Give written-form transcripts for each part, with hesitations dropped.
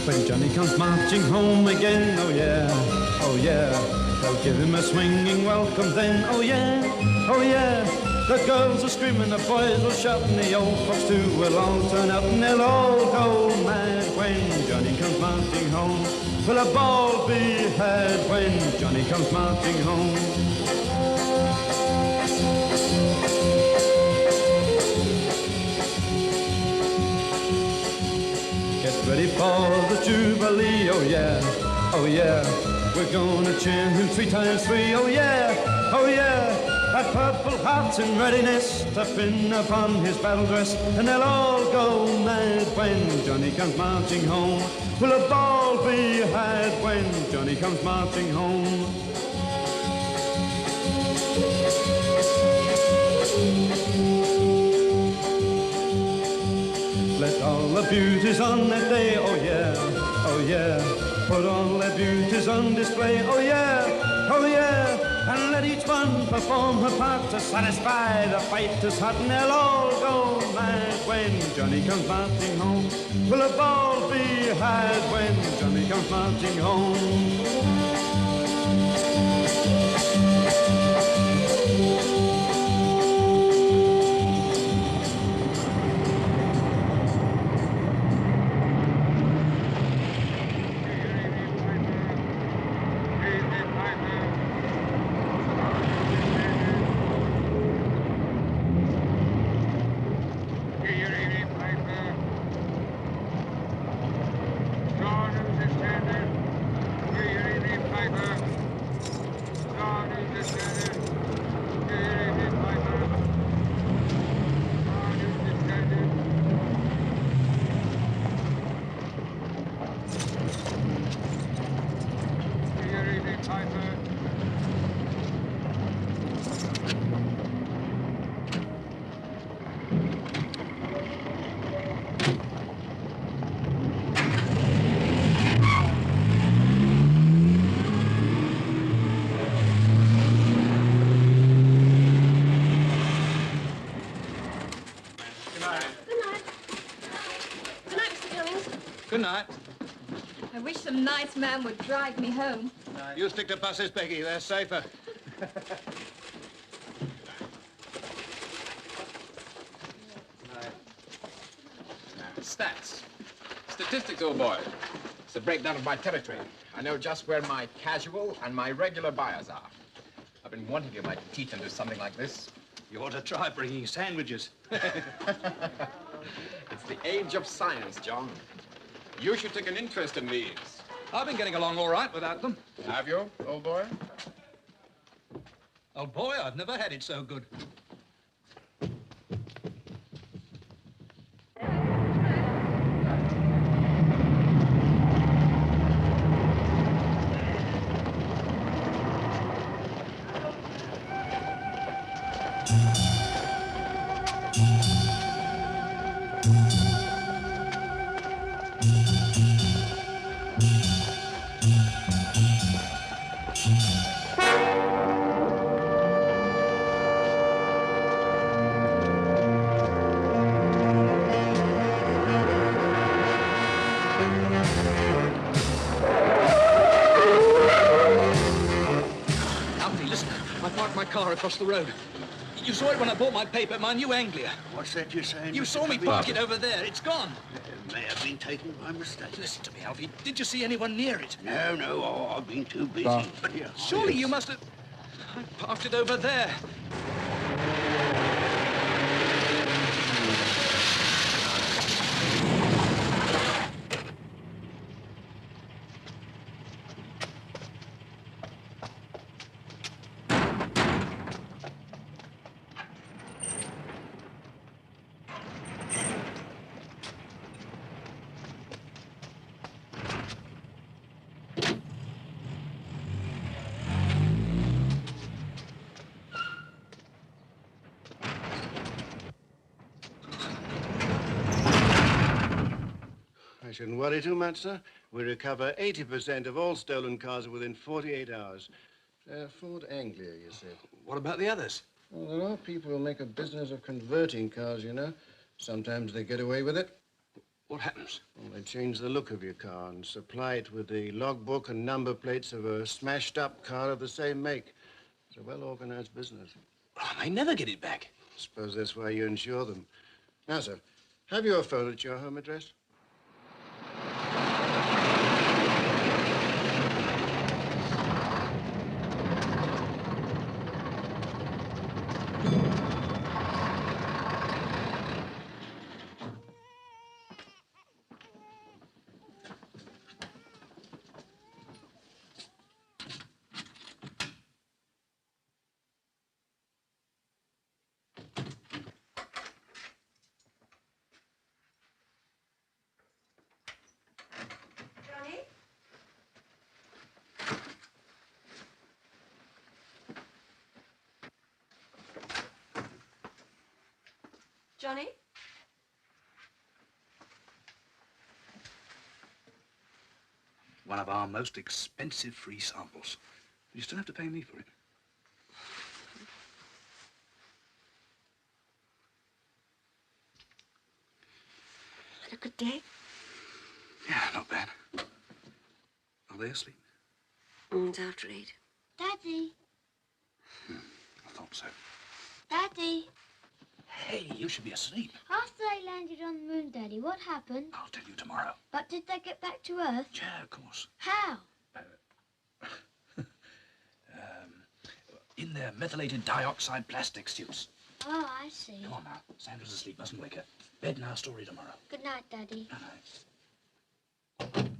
When Johnny comes marching home again, oh yeah, they'll give him a swinging welcome then, oh yeah, the girls will scream and the boys will shout and the old folks too will all turn out and they'll all go mad when Johnny comes marching home. Will a ball be had when Johnny comes marching home? Get ready for the Jubilee, oh yeah, we're gonna cheer him 3 times 3, oh yeah, that Purple Heart's in readiness to pin upon his battle dress, and they'll all go mad when Johnny comes marching home. Will a ball be had when Johnny comes marching home? Let all the beauties on that day, oh yeah, put all their beauties on display, oh yeah, and let each one perform her part to satisfy the fighters' heart, and they'll all go mad when Johnny comes marching home. Will a ball be had when Johnny comes marching home? Good night. I wish some nice man would drive me home. You stick to buses, Becky. They're safer. Stats. Statistics, old boy. It's a breakdown of my territory. I know just where my casual and my regular buyers are. I've been wanting to get my teeth into something like this. You ought to try bringing sandwiches. It's the age of science, John. You should take an interest in these. I've been getting along all right without them. Have you, old boy? Old boy, I've never had it so good. Car across the road. You saw it when I bought my paper, my new Anglia. What's that you're saying? You saw me park it over there. It's gone. It may have been taken by mistake. Listen to me, Alfie. Did you see anyone near it? No. Oh, I've been too busy. But surely you must have... I parked it over there. I shouldn't worry too much, sir. We recover 80% of all stolen cars within 48 hours. Ford Anglia, you said. What about the others? Well, there are people who make a business of converting cars, you know. Sometimes they get away with it. What happens? Well, they change the look of your car and supply it with the logbook and number plates of a smashed-up car of the same make. It's a well-organized business. Oh, they never get it back. Suppose that's why you insure them. Now, sir, have you a phone at your home address? Johnny? One of our most expensive free samples. You still have to pay me for it. Had a good day? Yeah, not bad. Are they asleep? It's after 8. Daddy. I thought so. Daddy. Hey, you should be asleep. After they landed on the moon, Daddy, what happened? I'll tell you tomorrow. But did they get back to Earth? Yeah, of course. How? In their methylated dioxide plastic suits. Oh, I see. Come on now. Sandra's asleep. Mustn't wake her. Bed now, story tomorrow. Good night, Daddy. Good night.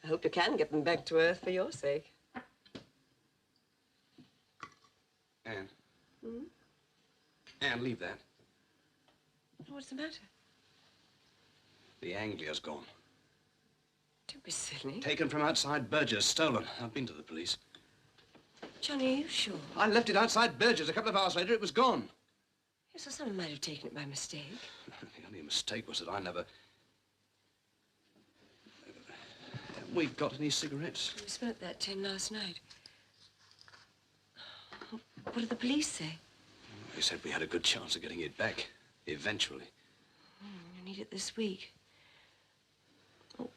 I hope you can get them back to Earth for your sake. Anne. Anne, leave that. What's the matter? The Anglia's gone. Don't be silly. Taken from outside Burgess, stolen. I've been to the police. Johnny, are you sure? I left it outside Burgess. A couple of hours later, it was gone. Yes, well, someone might have taken it by mistake. The only mistake was that I never... Have we got any cigarettes? We smoked that tin last night. What did the police say? They said we had a good chance of getting it back, eventually. You need it this week. Oh,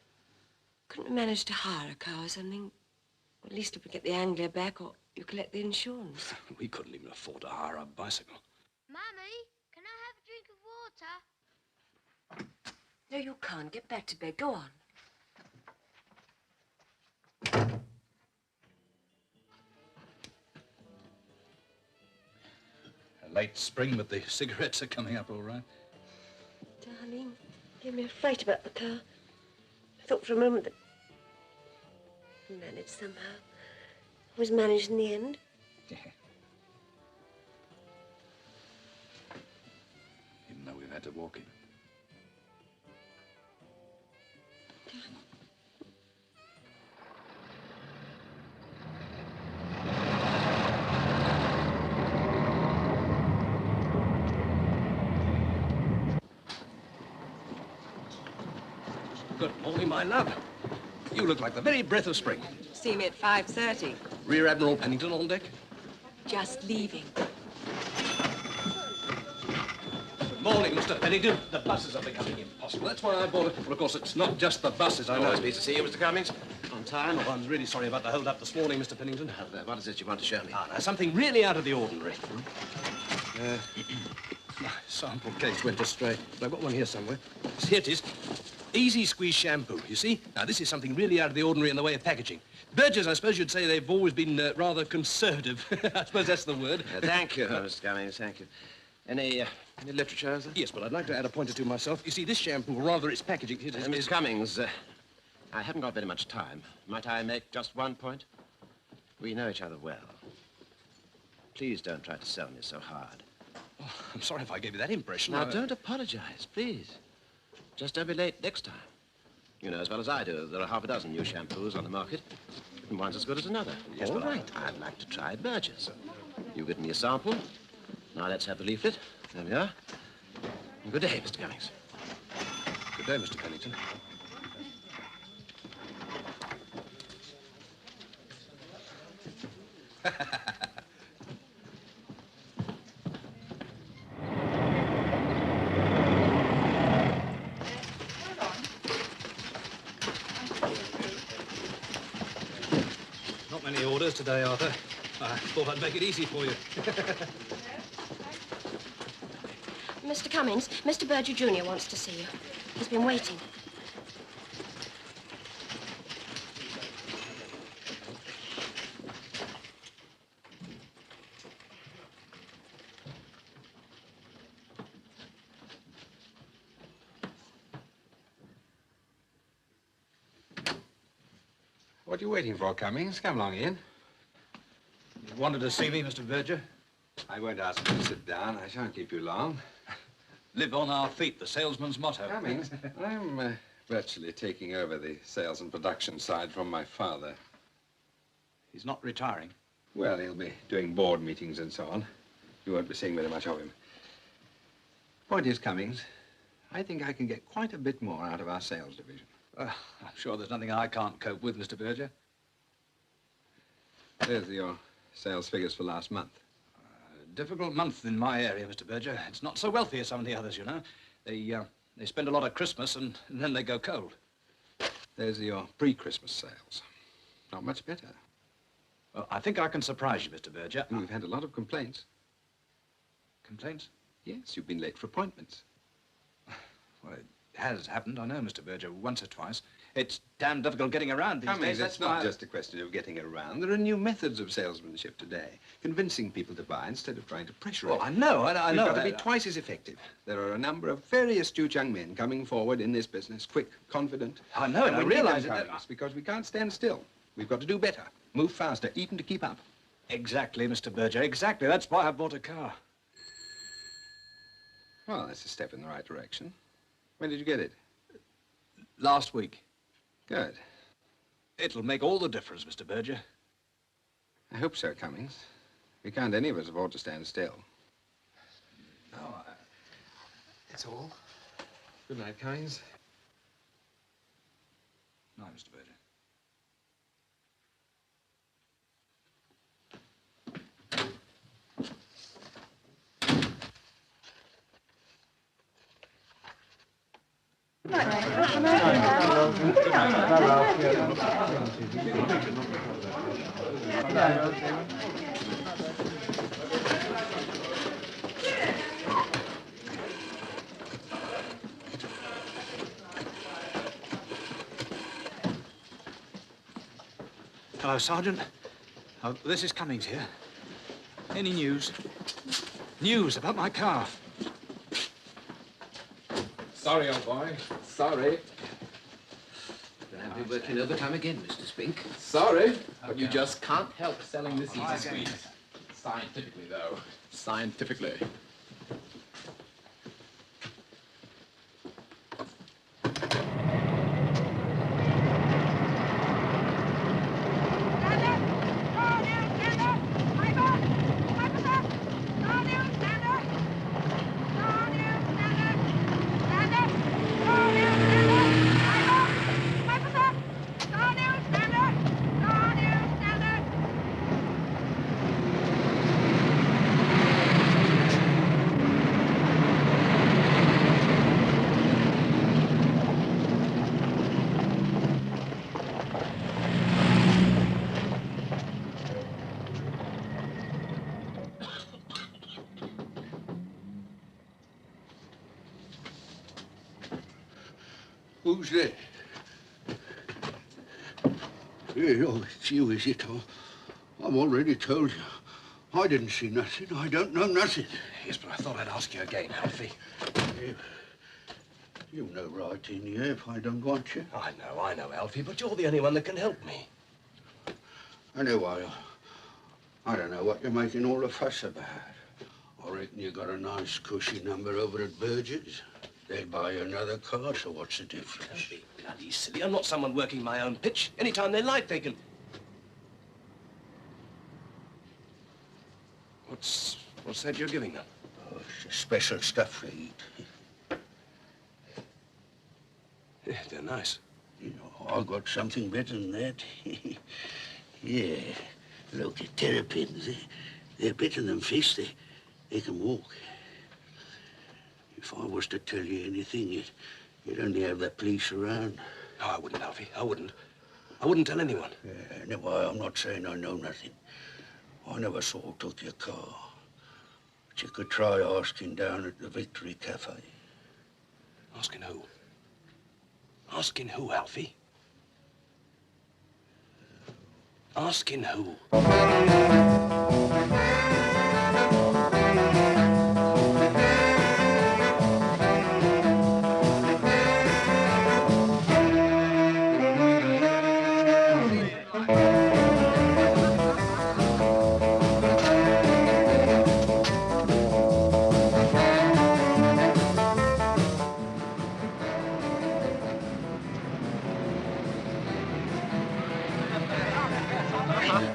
couldn't we manage to hire a car or something? At least if we get the Anglia back, or you collect the insurance. We couldn't even afford to hire a bicycle. Mummy, can I have a drink of water? No, you can't. Get back to bed. Go on. A late spring, but the cigarettes are coming up all right. gave me a fright about the car. I thought for a moment that we managed somehow. Was managed in the end. Yeah. Even though we've had to walk in. Good morning, my love. You look like the very breath of spring. See me at 5:30. Rear Admiral Pennington on deck? Just leaving. Good morning, Mr. Pennington. The buses are becoming impossible. That's why I bought it. But of course, it's not just the buses. I know. Always pleased to see you, Mr. Cummings. On time. Oh, I'm really sorry about the hold-up this morning, Mr. Pennington. What is it you want to show me? Now, something really out of the ordinary. My sample case went astray. But I've got one here somewhere. Here it is. Easy squeeze shampoo, you see? Now, this is something really out of the ordinary in the way of packaging. Burgess, I suppose you'd say they've always been rather conservative. I suppose that's the word. Thank you, Mr. Cummings, thank you. Any literature, sir? Yes, but I'd like to add a point or two myself. You see, this shampoo, or rather its packaging... Mr. Cummings, I haven't got very much time. Might I make just one point? We know each other well. Please don't try to sell me so hard. Oh, I'm sorry if I gave you that impression. Now, don't apologize, please. Just don't be late next time. You know as well as I do, there are half a dozen new shampoos on the market, and one's as good as another. Yes, All but right, I'd like to try Burgess. You've given me a sample. Now let's have the leaflet. There we are. And good day, Mr. Cummings. Good day, Mr. Pennington. Not many orders today, Arthur. I thought I'd make it easy for you. Mr. Cummings, Mr. Berger Jr. wants to see you. He's been waiting. What are you waiting for, Cummings? Come along in. You wanted to see me, Mr. Berger? I won't ask you to sit down. I shan't keep you long. Live on our feet, the salesman's motto. Cummings, I'm virtually taking over the sales and production side from my father. He's not retiring. Well, he'll be doing board meetings and so on. You won't be seeing very much of him. Point is, Cummings, I think I can get quite a bit more out of our sales division. I'm sure there's nothing I can't cope with, Mr. Berger. There's your sales figures for last month. Difficult month in my area, Mr. Berger. It's not so wealthy as some of the others, you know. They spend a lot at Christmas and then they go cold. There's your pre-Christmas sales. Not much better. Well, I think I can surprise you, Mr. Berger. We've had a lot of complaints. Complaints? Yes, you've been late for appointments. Well, it has happened, I know, Mr. Berger, once or twice. It's damn difficult getting around these Cummings, days. it's not just a question of getting around. There are new methods of salesmanship today. Convincing people to buy instead of trying to pressure Well, it. I know. We've know. got to be twice as effective. There are a number of very astute young men coming forward in this business, quick, confident. I know, and I we need realize them, it. Cummings, because we can't stand still. We've got to do better, move faster, even to keep up. Exactly, Mr. Berger, exactly. That's why I bought a car. Well, that's a step in the right direction. When did you get it? Last week. Good. It'll make all the difference, Mr. Berger. I hope so, Cummings. We can't any of us afford to stand still. No, That's all. Good night, Cummings. No, Mr. Berger. Hello, Sergeant. Oh, this is Cummings here. Any news? News about my car. Sorry, old boy. Sorry. I'll be working overtime again, Mr. Spink. Sorry, but you just can't help selling this easy squeeze. Scientifically, though. Scientifically. Who's there? Yeah, oh, it's you, is it? I've already told you. I didn't see nothing. I don't know nothing. Yes, but I thought I'd ask you again, Alfie. You've no right in here if I don't want you. I know, Alfie, but you're the only one that can help me. Anyway, I don't know what you're making all the fuss about. I reckon you got a nice cushy number over at Burgess. They'll buy you another car, so what's the difference? Don't be bloody silly. I'm not someone working my own pitch. Anytime they like, they can... What's that you're giving them? Oh, it's special stuff for eat. Yeah, they're nice. You know, I've got something better than that. Yeah. Look at terrapins. They're better than fish. They can walk. If I was to tell you anything, you'd only have the police around. No, I wouldn't, Alfie. I wouldn't. I wouldn't tell anyone. Anyway, I'm not saying I know nothing. I never saw or took your car. But you could try asking down at the Victory Cafe. Asking who? Asking who, Alfie? Asking who?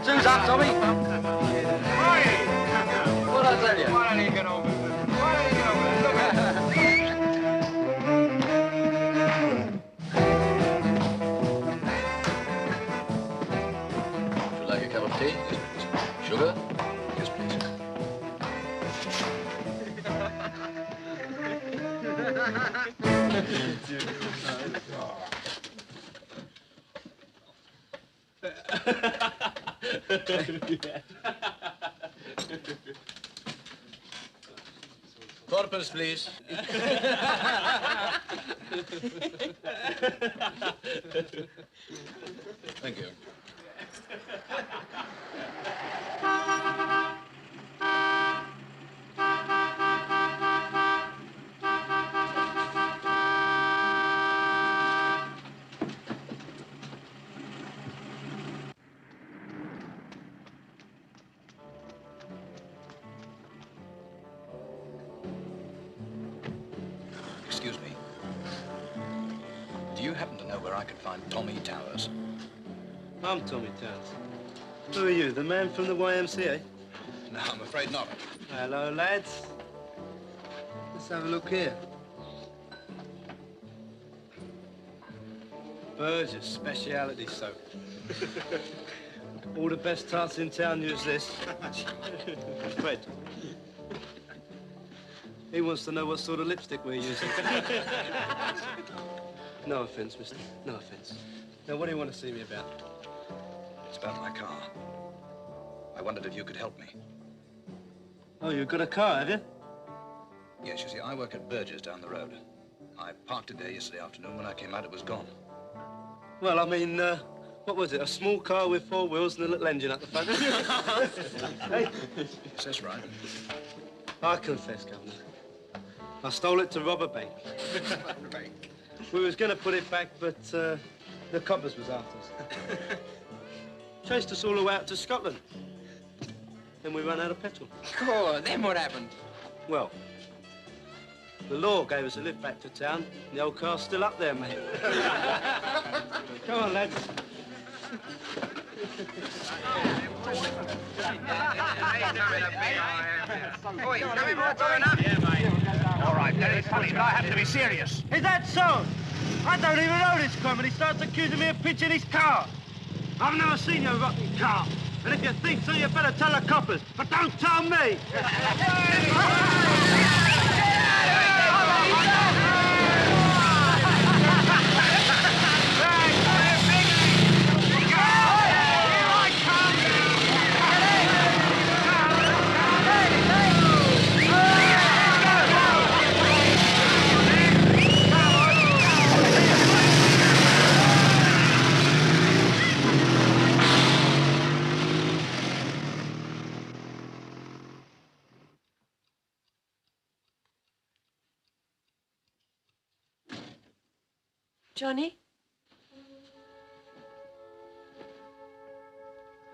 Sue's up, Tommy. What I tell you? Why don't you get over with it? Why don't you get over with it? Look at Would you like a cup of tea? Yes, please. Sugar? Yes, please. Fourpence, please. Thank you. Excuse me. Do you happen to know where I could find Tommy Towers? I'm Tommy Towers. Who are you, the man from the YMCA? No, I'm afraid not. Hello, lads. Let's have a look here. Burgess Speciality Soap. All the best tarts in town use this. Fred. He wants to know what sort of lipstick we're using. No offense, mister. No offense. Now, what do you want to see me about? It's about my car. I wondered if you could help me. Oh, you've got a car, have you? Yes, you see, I work at Burgess down the road. I parked it there yesterday afternoon. When I came out, it was gone. Well, I mean, what was it? A small car with 4 wheels and a little engine up the front? Hey? Yes, that's right. I confess, Governor. I stole it to rob a bank. We was going to put it back, but the coppers was after us. Chased us all the way out to Scotland. Then we ran out of petrol. Oh, then what happened? Well, the law gave us a lift back to town. The old car's still up there, mate. Come on, lads. All right, Dennis, funny, but I have to be serious. Is that so? I don't even know this crumb, and he starts accusing me of pitching his car. I've never seen your rotten car. And if you think so, you better tell the coppers. But don't tell me! Johnny?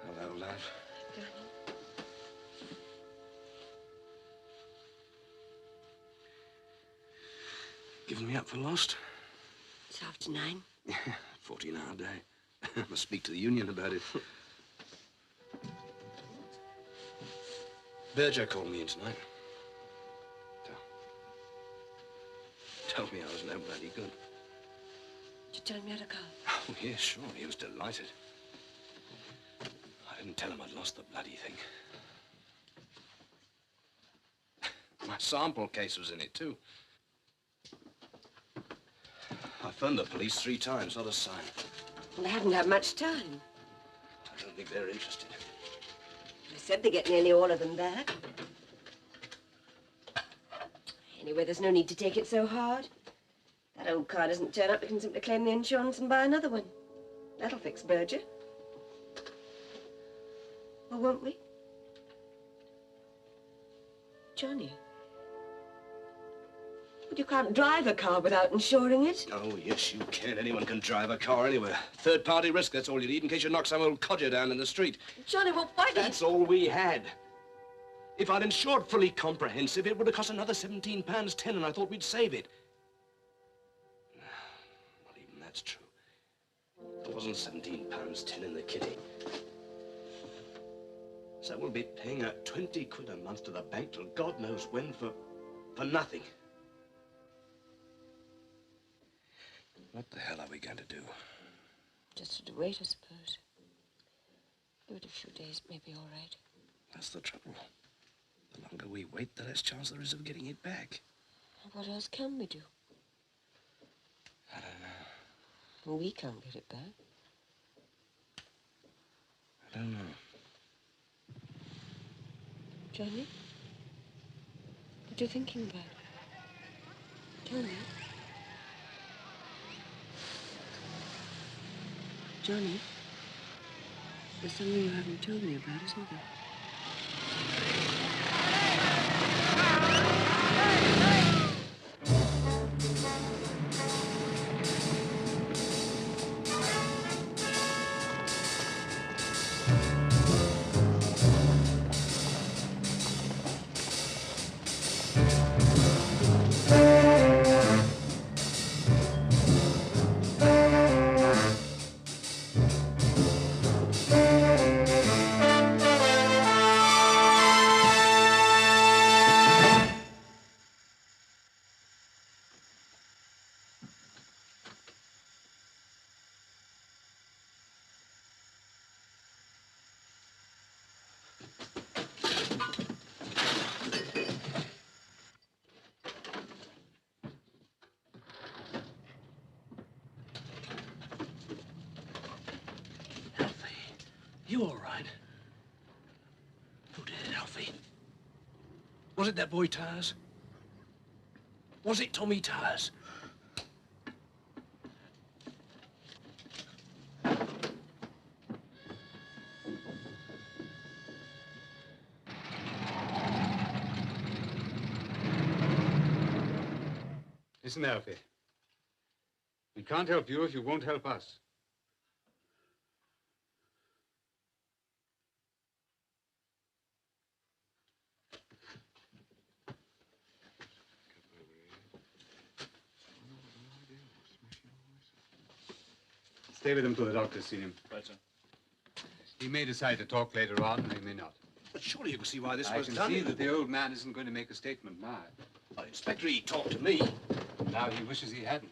Hello, love. Giving me up for lost? It's after 9. 14-hour day. Must speak to the union about it. Berger called me in tonight. Told me I was no bloody good. Did you tell him you had a car? Oh, yes, sure. He was delighted. I didn't tell him I'd lost the bloody thing. My sample case was in it, too. I phoned the police 3 times, not a sign. Well, they haven't had much time. I don't think they're interested. They said they get nearly all of them back. Anyway, there's no need to take it so hard. That old car doesn't turn up, we can simply claim the insurance and buy another one. That'll fix Berger. Or won't we? Johnny. But you can't drive a car without insuring it. Oh, yes, you can. Anyone can drive a car anywhere. Third-party risk, that's all you need in case you knock some old codger down in the street. Johnny, well, why do you... That's all we had. If I'd insured fully comprehensive, it would have cost another £17.10, and I thought we'd save it. Not even that's true. There wasn't £17.10 in the kitty. So we'll be paying out 20 quid a month to the bank till God knows when for nothing. What the hell are we going to do? Just to wait, I suppose. Give it a few days, it may be all right. That's the trouble. The longer we wait, the less chance there is of getting it back. What else can we do? I don't know. Well, we can't get it back. I don't know. Johnny? What are you thinking about? Tell me. Johnny, there's something you haven't told me about, isn't there? You all right? Who did it, Alfie? Was it that boy Tars? Was it Tommy Tars? Listen, Alfie. We can't help you if you won't help us. Stay with him till the doctor's seen him. Right, sir. He may decide to talk later on, and he may not. But surely you can see why this I was can done. see that the old man isn't going to make a statement now. Well, Inspector, he talked to me. Now he wishes he hadn't.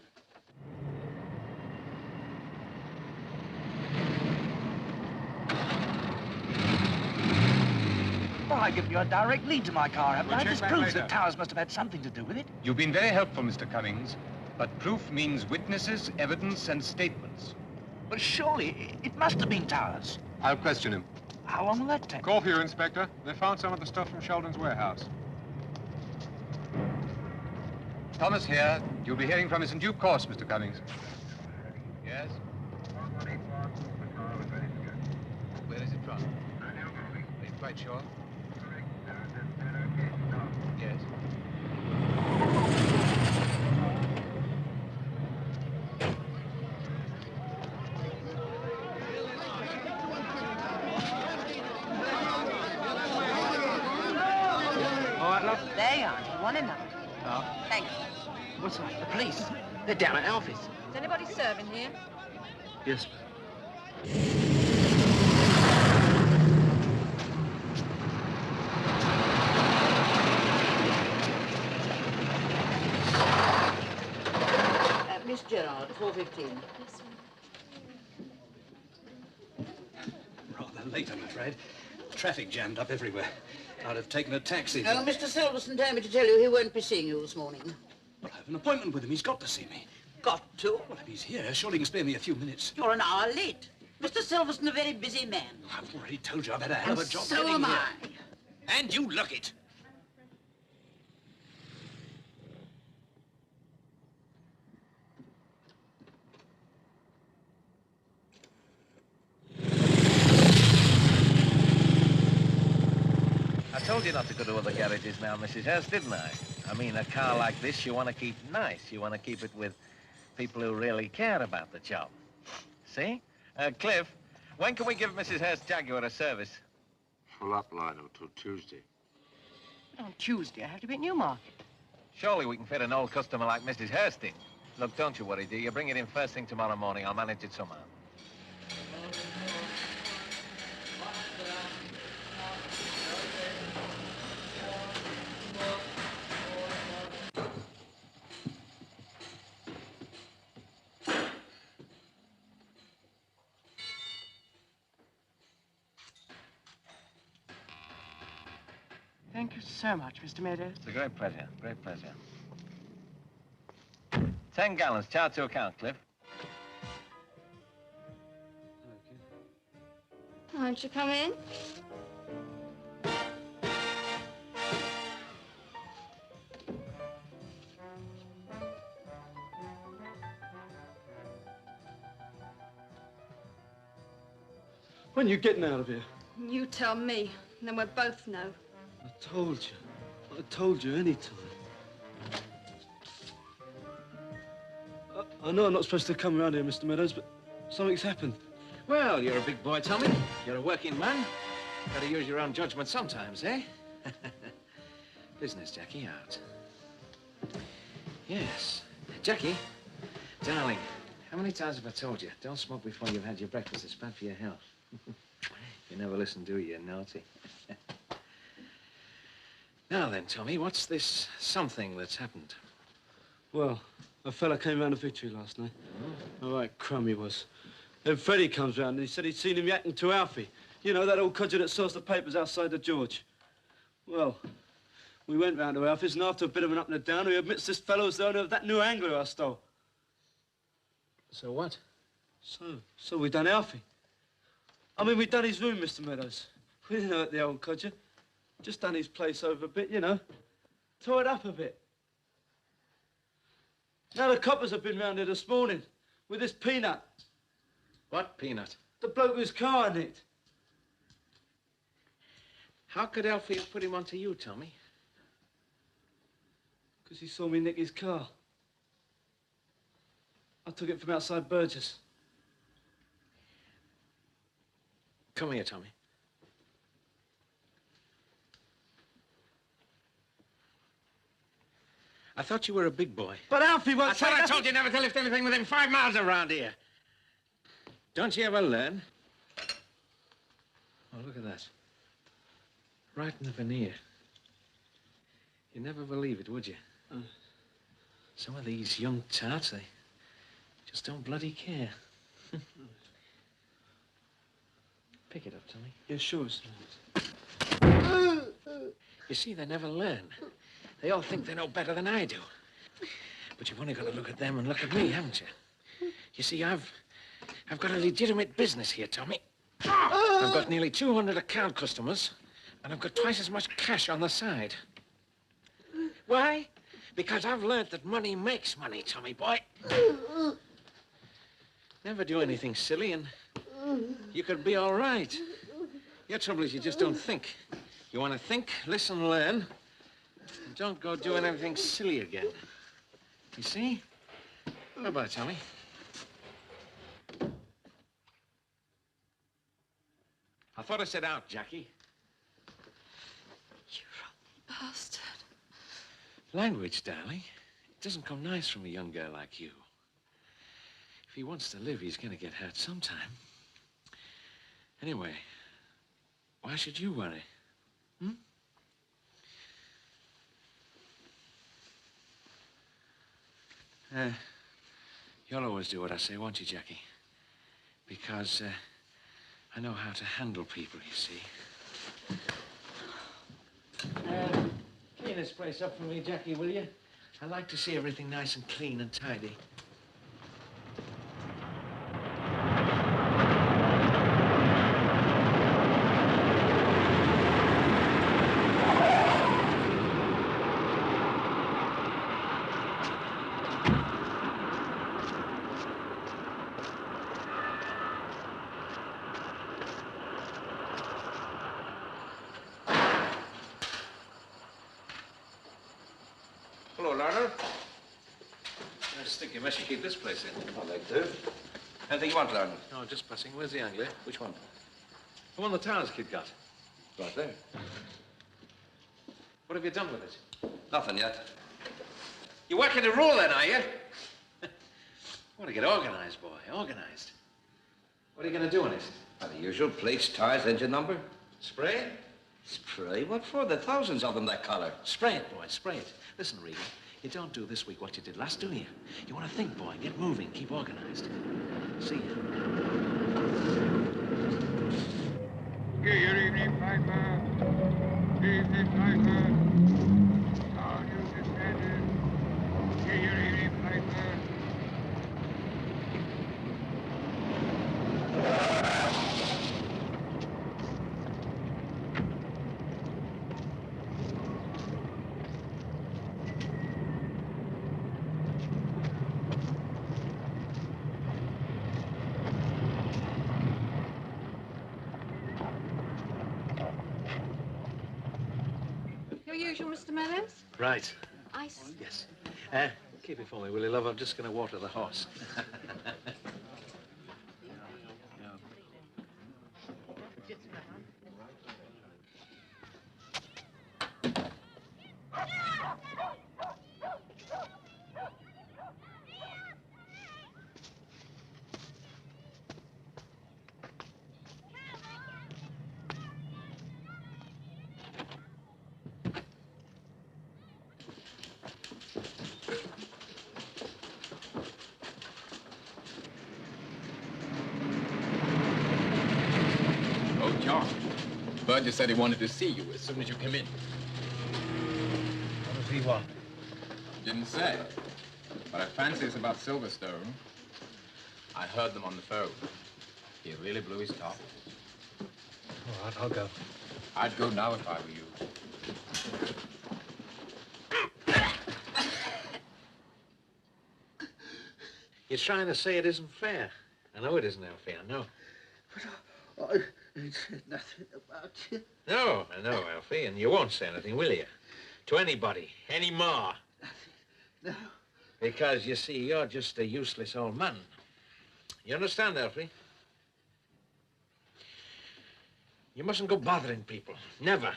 Well, I've given you a direct lead to my car, haven't We'll I? check This back proves later. that Towers must have had something to do with it. You've been very helpful, Mr. Cummings, but proof means witnesses, evidence, and statements. But surely it must have been Towers. I'll question him. How long will that take? Call for you, Inspector. They found some of the stuff from Sheldon's warehouse. Thomas here. You'll be hearing from us in due course, Mr. Cummings. Yes? Where is it from? Are you quite sure? Yes. All right, love. There you are. One enough. Oh. Thanks. What's that? The police. They're down at Alfie's. Is anybody serving here? Yes. Miss Gerard, 4:15. Rather late, I'm afraid. Traffic jammed up everywhere. I'd have taken a taxi. Oh, Mr. Silverson told me to tell you he won't be seeing you this morning. But I have an appointment with him. He's got to see me. Got to? Well, if he's here, surely he can spare me a few minutes. You're an hour late. Mr. Silverson, a very busy man. I've already told you I've had a hell of a job so getting am here. I. And you look it. I told you not to go to other garages now, Mrs. Hurst, didn't I? I mean, a car like this, you want to keep nice. You want to keep it with people who really care about the job. See? Cliff, when can we give Mrs. Hurst's Jaguar a service? Full up line until Tuesday. On Tuesday, I have to be at Newmarket. Surely we can fit an old customer like Mrs. Hurst in. Look, don't you worry, dear. You bring it in first thing tomorrow morning. I'll manage it somehow. Thank you so much, Mr. Meadows. It's a great pleasure. Great pleasure. 10 gallons. Charge to account, Cliff. Won't you come in? When you getting out of here? You tell me, and then we'll both know. I told you. I told you any time. I know I'm not supposed to come around here, Mr. Meadows, but something's happened. Well, you're a big boy, Tommy. You're a working man. Gotta use your own judgment sometimes, eh? Business, Jackie, out. Yes. Jackie, darling, how many times have I told you, don't smoke before you've had your breakfast. It's bad for your health. You never listen, do you, naughty? Now then, Tommy, what's this something that's happened? Well, a fella came round the victory last night. Oh, right crumb he was. Then Freddie comes round and he said he'd seen him yakking to Alfie. You know, that old codger that sells the papers outside the George. Well, we went round to Alfie's, and after a bit of an up and a down, he admits this fellow's the owner of that new angler I stole. So what? So we done Alfie. I mean, we done his room, Mr. Meadows. We didn't hurt the old codger. Just done his place over a bit, you know. Tore it up a bit. Now the coppers have been round here this morning with this peanut. What peanut? The bloke whose car I nicked. How could Alfie have put him onto you, Tommy? Because he saw me nick his car. I took it from outside Burgess. Come here, Tommy. I thought you were a big boy. But Alfie won't I thought I told you never to lift anything within 5 miles around here. Don't you ever learn? Oh, look at that. Right in the veneer. You'd never believe it, would you? Some of these young tarts, they just don't bloody care. Pick it up, Tommy. Yeah, sure, sir. You see, they never learn. They all think they know better than I do. But you've only got to look at them and look at me, haven't you? You see, I've got a legitimate business here, Tommy. I've got nearly 200 account customers, and I've got twice as much cash on the side. Why? Because I've learned that money makes money, Tommy boy. Never do anything silly, and you could be all right. Your trouble is you just don't think. You want to think, listen, learn, and don't go doing anything silly again. You see? Bye-bye, Tommy. I thought I said out, Jackie. You rotten bastard. Language, darling. It doesn't come nice from a young girl like you. If he wants to live, he's going to get hurt sometime. Anyway, why should you worry? You'll always do what I say, won't you, Jackie? Because I know how to handle people, you see. Clean this place up for me, Jackie, will you? I like to see everything nice and clean and tidy. Hello, Larder. I just think you must keep this place in. I'd like to. Anything you want, Larden? No, just passing. Where's the angler? Which one? The one the Towers kid got. Right there. What have you done with it? Nothing yet. You're working the rule then, are you? I want to get organized, boy. Organized. What are you going to do in it? The usual plates, tires, engine number. Spray it? Spray? What for? There are thousands of them that color. Spray it, boy. Spray it. Listen, Regan, you don't do this week what you did last, do you? You want to think, boy. Get moving. Keep organized. See you. Good evening, Piper. Good evening, Piper. Are you disbanded? Good evening, Piper. Your usual, Mr. Meadows? Right. Ice. Yes. Keep it for me, will you, love? I'm just going to water the horse. Oh, John. Burgess said he wanted to see you as soon as you came in. What does he want? Didn't say. But I fancy it's about Silverstone. I heard them on the phone. He really blew his top. All right, I'll go. I'd go now if I were you. You're trying to say it isn't fair. I know it isn't fair, no. I said nothing about you. No, I know, Alfie, and you won't say anything, will you? To anybody, any more. No. Because, you see, you're just a useless old man. You understand, Elfie? You mustn't go bothering people. Never.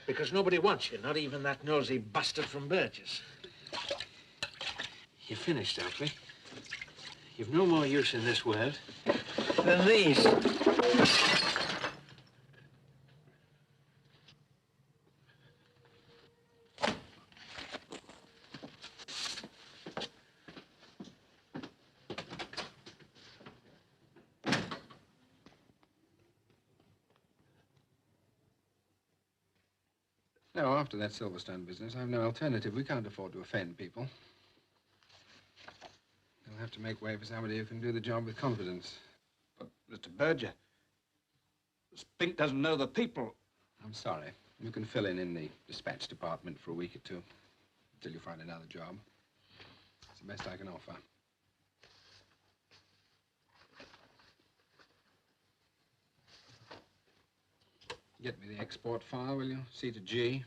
Because nobody wants you, not even that nosy bastard from Burgess. You're finished, Elfie. You've no more use in this world than these. No, after that Silverstone business, I've no alternative. We can't afford to offend people. They'll have to make way for somebody who can do the job with confidence. But, Mr. Berger, Spink doesn't know the people. I'm sorry. You can fill in the dispatch department for a week or two until you find another job. It's the best I can offer. Get me the export file, will you? C to G.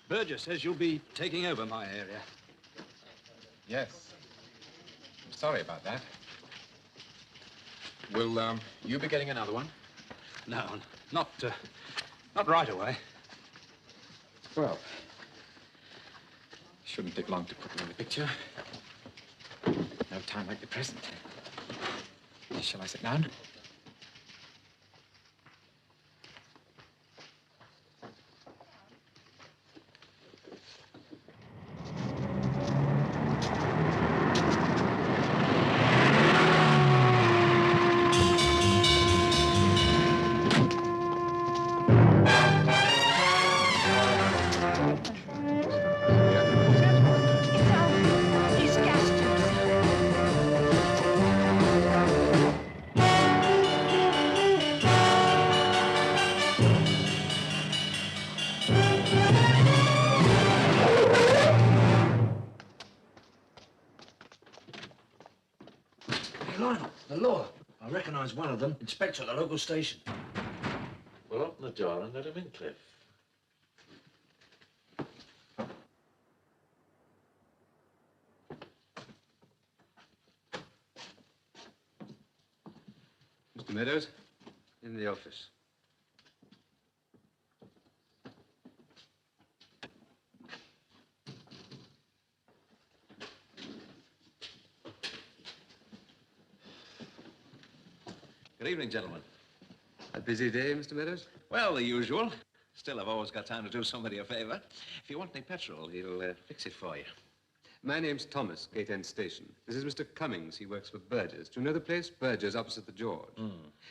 Berger says you'll be taking over my area. Yes. Sorry about that. Will you be getting another one? No, not right away. Well, shouldn't take long to put me in the picture. No time like the present. Shall I sit down? One of them, inspector at the local station. Well, open the door and let him in, Cliff. Mr. Meadows, in the office. Good evening, gentlemen. A busy day, Mr. Meadows? Well, the usual. Still, I've always got time to do somebody a favor. If you want any petrol, he'll fix it for you. My name's Thomas, Gate End Station. This is Mr. Cummings. He works for Burgess. Do you know the place? Burgess, opposite the George.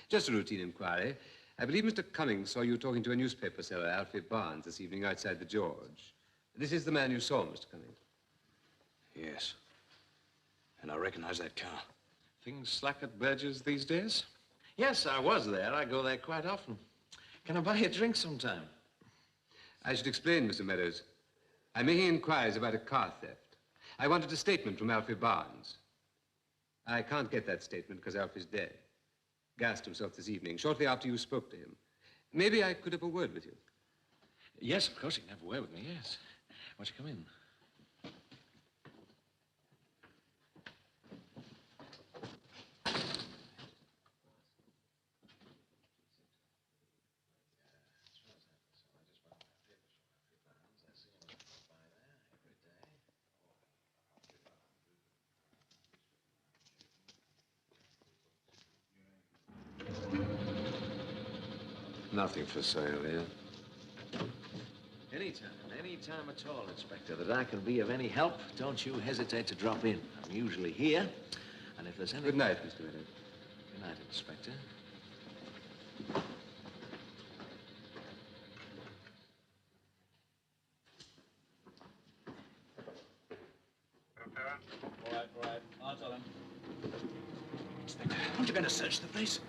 Just a routine inquiry. I believe Mr. Cummings saw you talking to a newspaper seller, Alfie Barnes, this evening outside the George. This is the man you saw, Mr. Cummings. Yes. And I recognize that car. Things slack at Burgess these days? Yes, I was there. I go there quite often. Can I buy you a drink sometime? I should explain, Mr. Meadows. I'm making inquiries about a car theft. I wanted a statement from Alfie Barnes. I can't get that statement because Alfie's dead. Gassed himself this evening, shortly after you spoke to him. Maybe I could have a word with you. Yes, of course, you can have a word with me, yes. Won't you come in? Nothing for sale here. Any time at all, Inspector, that I can be of any help, don't you hesitate to drop in. I'm usually here. And if there's any... Good night, Mr. Meadows. Good night, Inspector. All right. I'll tell him. Inspector, aren't you going to search the place?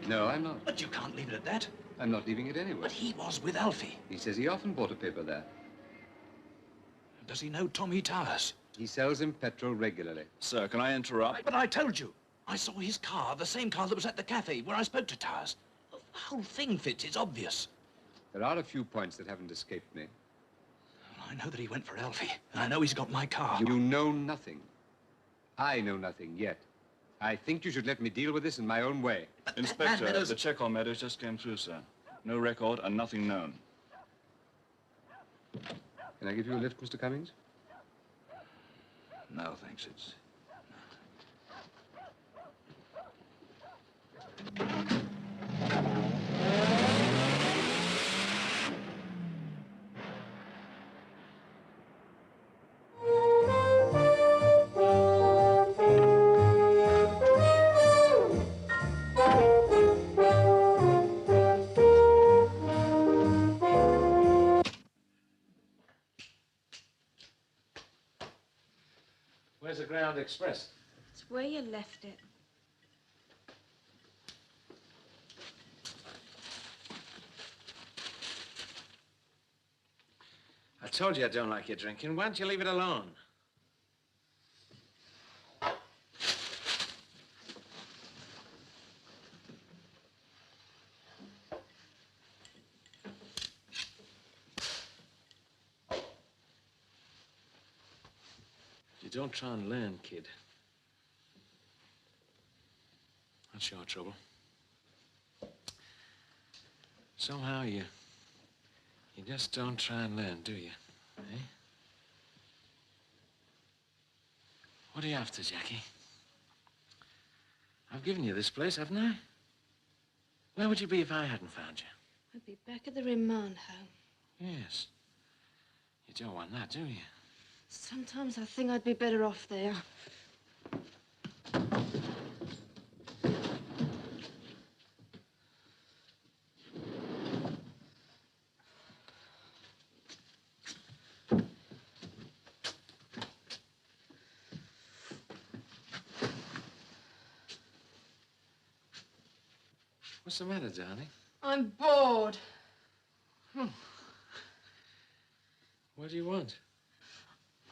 No, I'm not. But you can't leave it at that. I'm not leaving it anywhere. But he was with Alfie. He says he often bought a paper there. Does he know Tommy Towers? He sells him petrol regularly. Sir, can I interrupt? But I told you. I saw his car, the same car that was at the cafe where I spoke to Towers. The whole thing fits. It's obvious. There are a few points that haven't escaped me. Well, I know that he went for Alfie, and I know he's got my car. You know nothing. I know nothing yet. I think you should let me deal with this in my own way. Inspector, Meadows... the check on Meadows just came through, sir. No record and nothing known. Can I give you a lift, Mr. Cummings? No, thanks. It's... Where's the Ground Express? It's where you left it. I told you I don't like your drinking. Why don't you leave it alone? You don't try and learn, kid. That's your trouble. Somehow you just don't try and learn, do you? Eh? What are you after, Jackie? I've given you this place, haven't I? Where would you be if I hadn't found you? I'd be back at the remand home. Yes. You don't want that, do you? Sometimes I think I'd be better off there. What's the matter, darling? I'm bored. What do you want?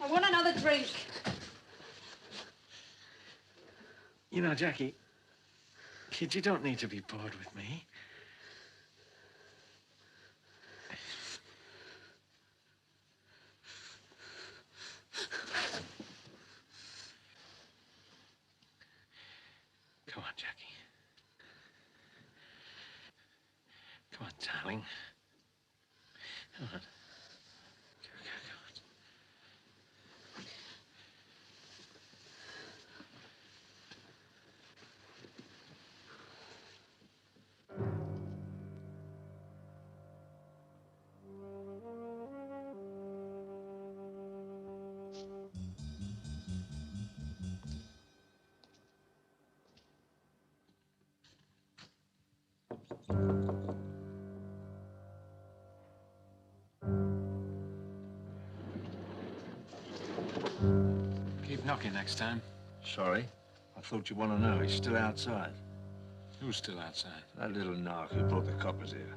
I want another drink. You know, Jackie, kid, you don't need to be bored with me. Come on, Jackie. Come on, darling. Come on. Keep knocking next time. Sorry. I thought you'd want to know. He's still outside. Who's still outside? That little narc who brought the coppers here.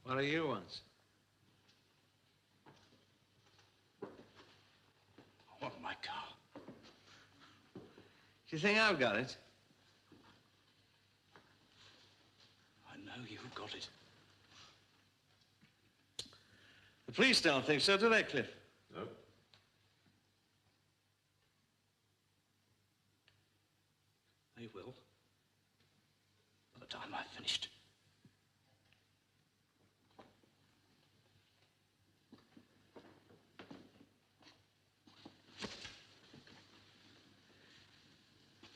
What are your ones? I want my car. Do you think I've got it? I know you've got it. The police don't think so, do they, Cliff? No. They will. By the time I've finished.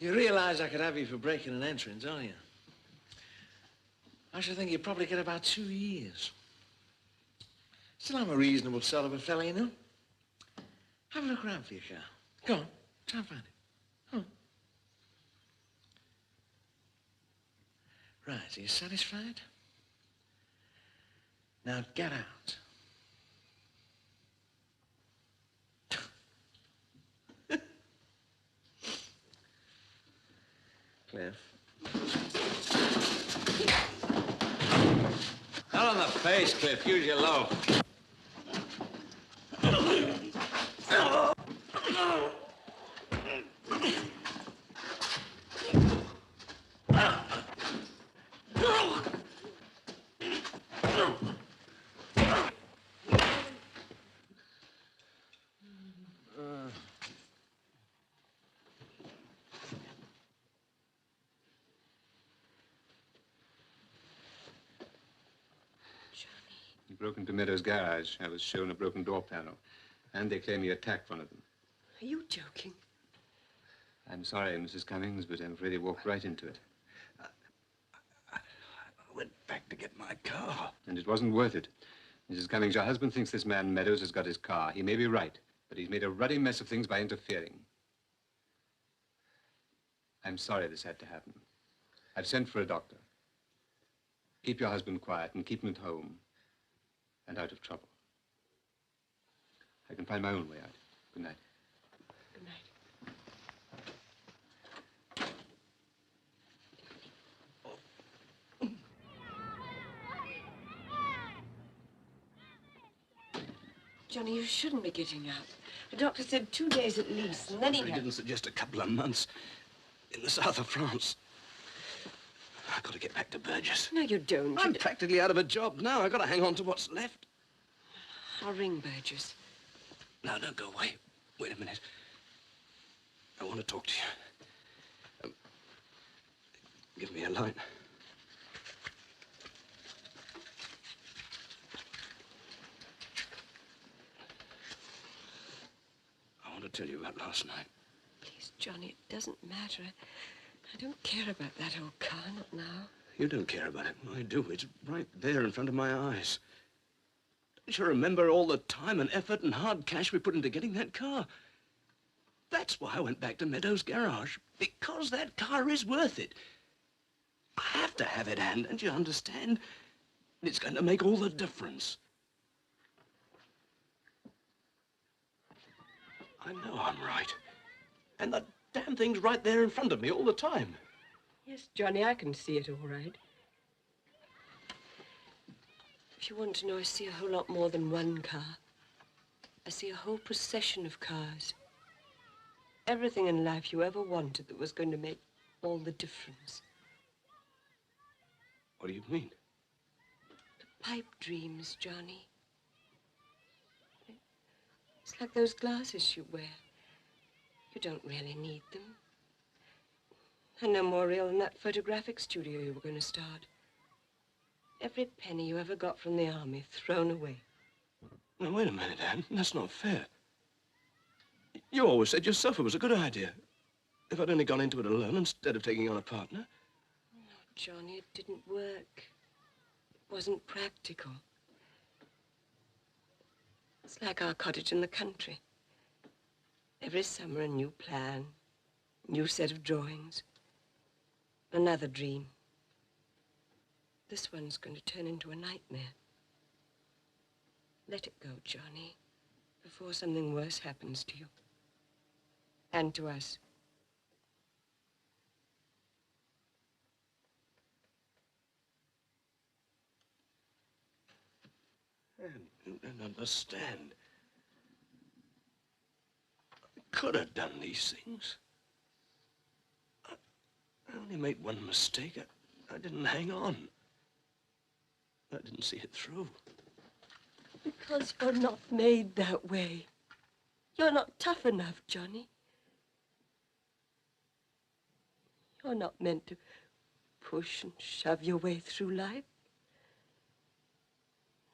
You realize I could have you for breaking and entering, don't you? I should think you'd probably get about 2 years. Still, I'm a reasonable sort of a fella, you know. Have a look around for your car. Go on, try and find it. Come on. Right, are you satisfied? Now get out. Cliff. Not on the face, Cliff. Use your loaf. You broke into Meadows' garage. I was shown a broken door panel. And they claim you attacked one of them. Are you joking? I'm sorry, Mrs. Cummings, but I'm afraid he walked right into it. I went back to get my car. And it wasn't worth it. Mrs. Cummings, your husband thinks this man Meadows has got his car. He may be right, but he's made a ruddy mess of things by interfering. I'm sorry this had to happen. I've sent for a doctor. Keep your husband quiet and keep him at home and out of trouble. I can find my own way out. Good night. Good night. Johnny, you shouldn't be getting out. The doctor said 2 days at least, and then He didn't suggest a couple of months in the south of France. I've got to get back to Burgess. No, you don't. I'm practically out of a job now. I've got to hang on to what's left. I'll ring Burgess. No, don't go away. Wait a minute. I want to talk to you. Give me a light. I want to tell you about last night. Please, Johnny, it doesn't matter. I don't care about that old car, not now. You don't care about it. I do. It's right there in front of my eyes. Don't you remember all the time and effort and hard cash we put into getting that car? That's why I went back to Meadows' garage. Because that car is worth it. I have to have it, Anne, don't you understand? It's going to make all the difference. I know I'm right. And the damn thing's right there in front of me all the time. Yes, Johnny, I can see it all right. If you want to know, I see a whole lot more than one car. I see a whole procession of cars. Everything in life you ever wanted that was going to make all the difference. What do you mean? The pipe dreams, Johnny. It's like those glasses you wear. You don't really need them. And no more real than that photographic studio you were going to start. Every penny you ever got from the army thrown away. Now, wait a minute, Anne. That's not fair. You always said yourself it was a good idea. If I'd only gone into it alone instead of taking on a partner. No, Johnny, it didn't work. It wasn't practical. It's like our cottage in the country. Every summer, a new plan, new set of drawings, another dream. This one's going to turn into a nightmare. Let it go, Johnny, before something worse happens to you. And to us. You don't understand. I could have done these things. I only made one mistake. I didn't hang on. I didn't see it through. Because you're not made that way. You're not tough enough, Johnny. You're not meant to push and shove your way through life.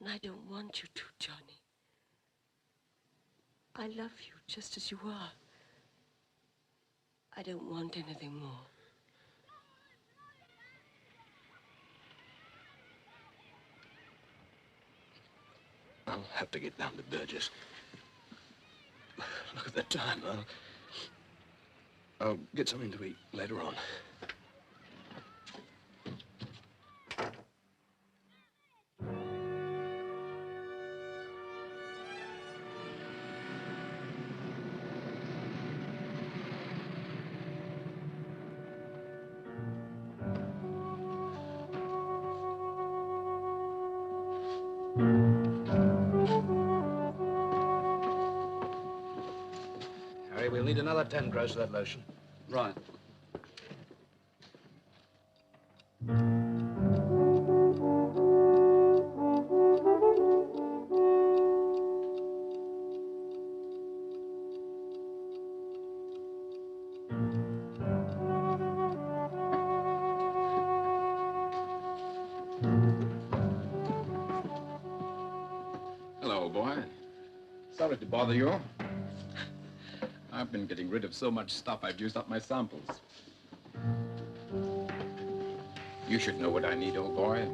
And I don't want you to, Johnny. I love you just as you are. I don't want anything more. I'll have to get down to Burgess. Look at the time. I'll get something to eat later on. Harry, we'll need another 10 gross of that lotion. Right. Hello, old boy. Sorry to bother you. I've been getting rid of so much stuff, I've used up my samples. You should know what I need, old boy.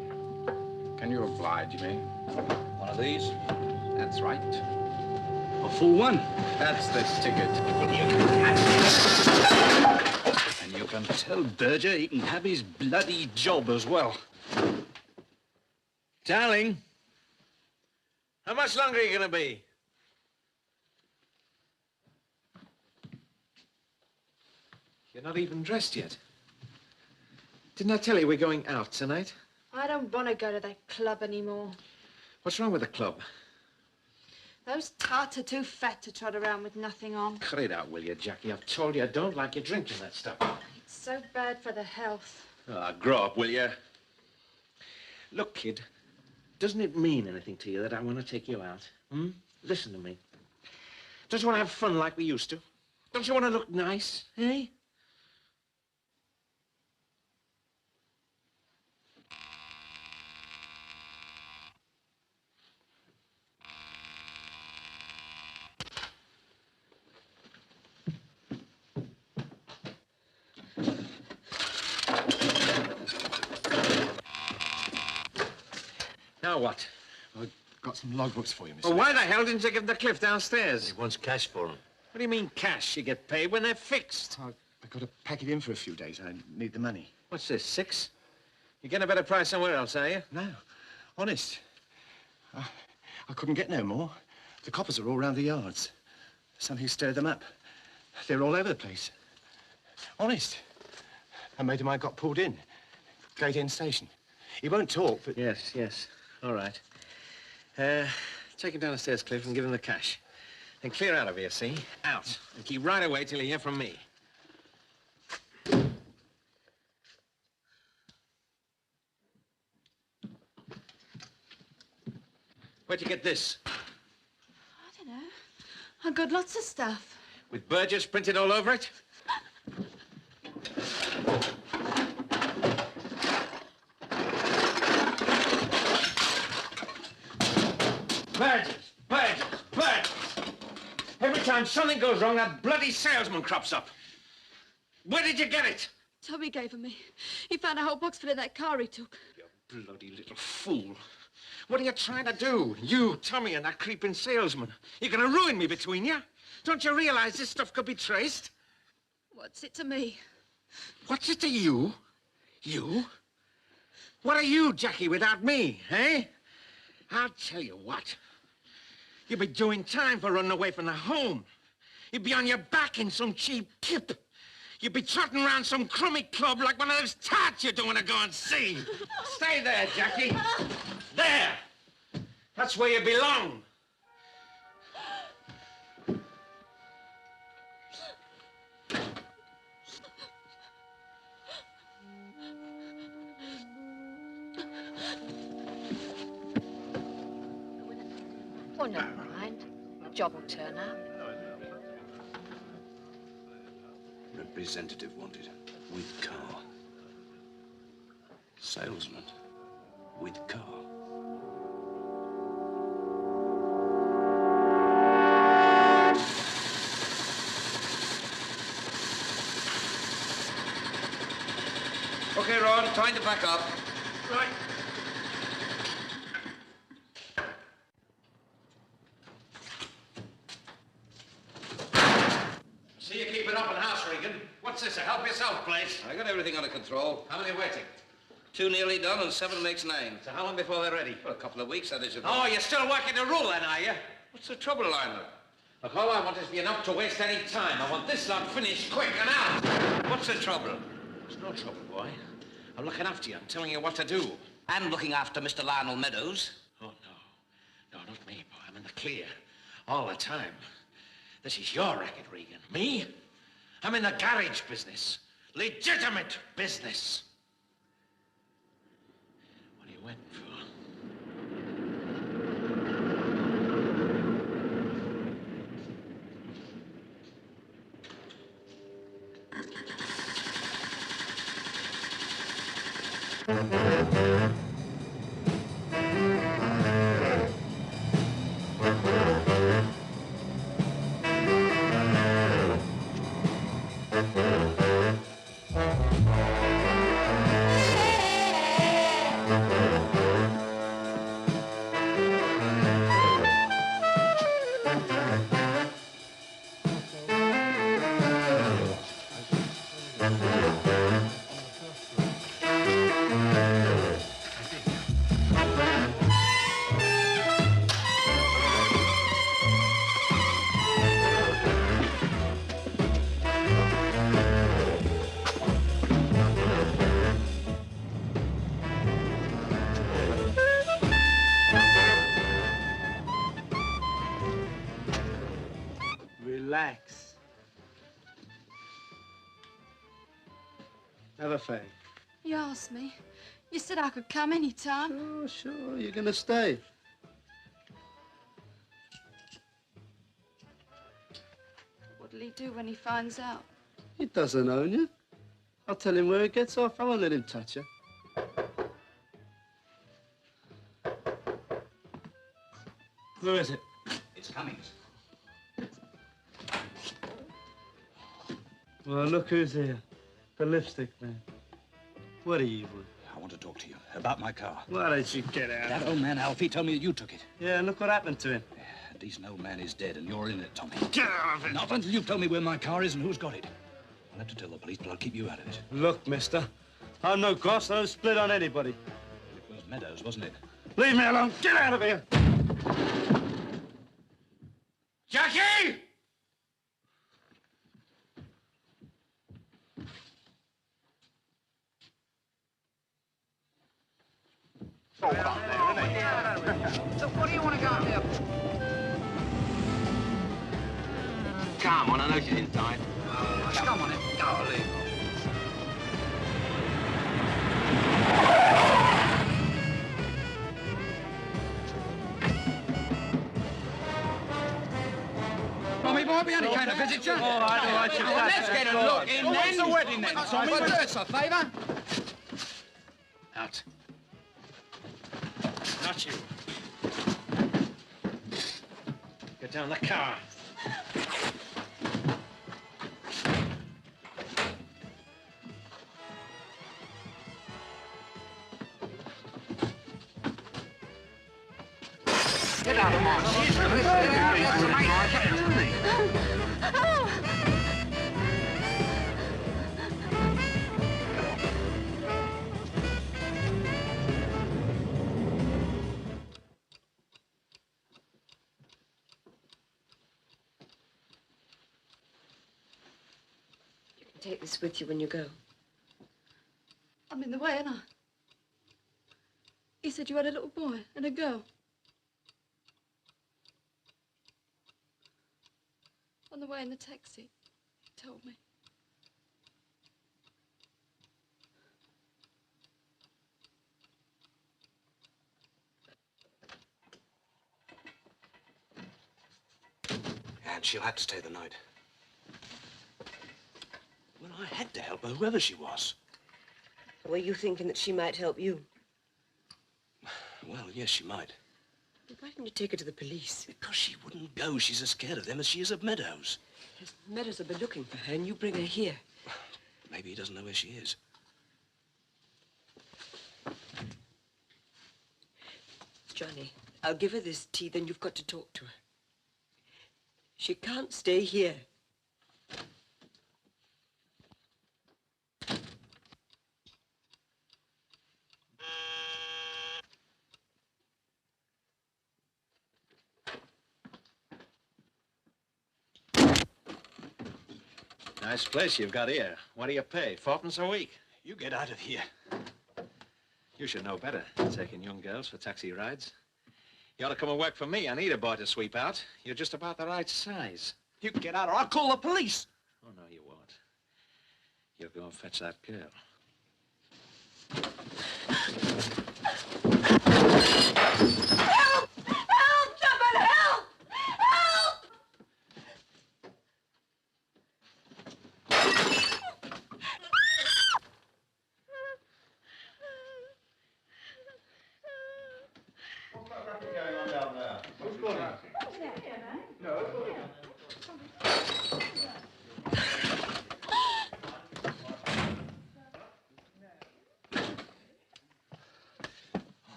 Can you oblige me? One of these? That's right. A full one? That's the ticket. And you can tell Berger he can have his bloody job as well. Darling, how much longer are you going to be? You're not even dressed yet. Didn't I tell you we're going out tonight? I don't want to go to that club anymore. What's wrong with the club? Those tarts are too fat to trot around with nothing on. Cut it out, will you, Jackie? I've told you I don't like you drinking that stuff. It's so bad for the health. Grow up, will you? Look, kid, doesn't it mean anything to you that I want to take you out? Hmm? Listen to me. Don't you want to have fun like we used to? Don't you want to look nice, eh? Now what? I've got some logbooks for you, Mr. Well, why the hell didn't you give them to Cliff downstairs? He wants cash for them. What do you mean cash? You get paid when they're fixed. I've got to pack it in for a few days. I need the money. What's this, 6? You getting a better price somewhere else, are you? No, honest. I couldn't get no more. The coppers are all round the yards. Something stirred them up. They're all over the place. Honest. A mate of mine got pulled in. Great End Station. He won't talk, but... Yes. All right. Take him down the stairs, Cliff, and give him the cash. Then clear out of here, see? Out. And keep right away till you hear from me. Where'd you get this? I don't know. I got lots of stuff. With Burgess printed all over it? Burgess! Every time something goes wrong, that bloody salesman crops up. Where did you get it? Tommy gave them me. He found a whole box full of that car he took. You bloody little fool. What are you trying to do? You, Tommy, and that creeping salesman. You're going to ruin me between you. Don't you realize this stuff could be traced? What's it to me? What's it to you? You? What are you, Jackie, without me, eh? I'll tell you what. You'd be doing time for running away from the home. You'd be on your back in some cheap tip. You'd be trotting around some crummy club like one of those tarts you don't want to go and see. Stay there, Jackie. There. That's where you belong. Oh, never mind. The job will turn out. Representative wanted. With car. Salesman. With car. Okay, Ron, time to back up. Right. See you keep it up in the house, Regan. What's this, a help yourself place? I got everything under control. How many waiting? 2 nearly done and 7 makes 9. So how long before they're ready? Well, a couple of weeks, that is. Oh, you're still working the rule then, are you? What's the trouble, Lionel? Look, all I want is to be enough to waste any time. I want this lot finished quick and out. What's the trouble? There's no trouble, boy. I'm looking after you. I'm telling you what to do. And looking after Mr. Lionel Meadows. Oh, no. No, not me, boy. I'm in the clear. All the time. This is your racket, Regan. Me? I'm in the garage business. Legitimate business. What are you waiting for? Relax. Have a fag. You asked me. You said I could come any time. Sure. You're gonna stay. What'll he do when he finds out? He doesn't own you. I'll tell him where he gets off. I won't let him touch you. Who is it? It's Cummings. Well, look who's here. The lipstick man. What are you with? I want to talk to you about my car. Why don't you get out? That old man, Alfie, told me that you took it. Yeah, and look what happened to him. A decent old man is dead, and you're in it, Tommy. Get out of it! Not until you've told me where my car is and who's got it. I'll have to tell the police, but I'll keep you out of it. Look, mister, I'm no cross. I don't split on anybody. It was Meadows, wasn't it? Leave me alone. Get out of here! Jackie! Hold on there, So what do you want to go out there for? Come on, I know she's inside. Come on, go, leave. Tommy boy, we only came to visit you. All right, Let's get a look in then. What's the wedding then, Tommy? Well, do us a favour. Out. Not you. Get down the car. Get out of my she's Take this with you when you go. I'm in the way, ain't I? You said you had a little boy and a girl. On the way in the taxi, he told me. And she'll have to stay the night. Well, I had to help her, whoever she was. Were you thinking that she might help you? Well, yes, she might. Why didn't you take her to the police? Because she wouldn't go. She's as scared of them as she is of Meadows. Yes, Meadows will be looking for her, and you bring her here. Maybe he doesn't know where she is. Johnny, I'll give her this tea, then you've got to talk to her. She can't stay here. Nice place you've got here. What do you pay? 4pence a week? You get out of here. You should know better, taking young girls for taxi rides. You ought to come and work for me. I need a boy to sweep out. You're just about the right size. You get out or I'll call the police. Oh, no, you won't. You'll go and fetch that girl. Help! Help! Someone help! Help!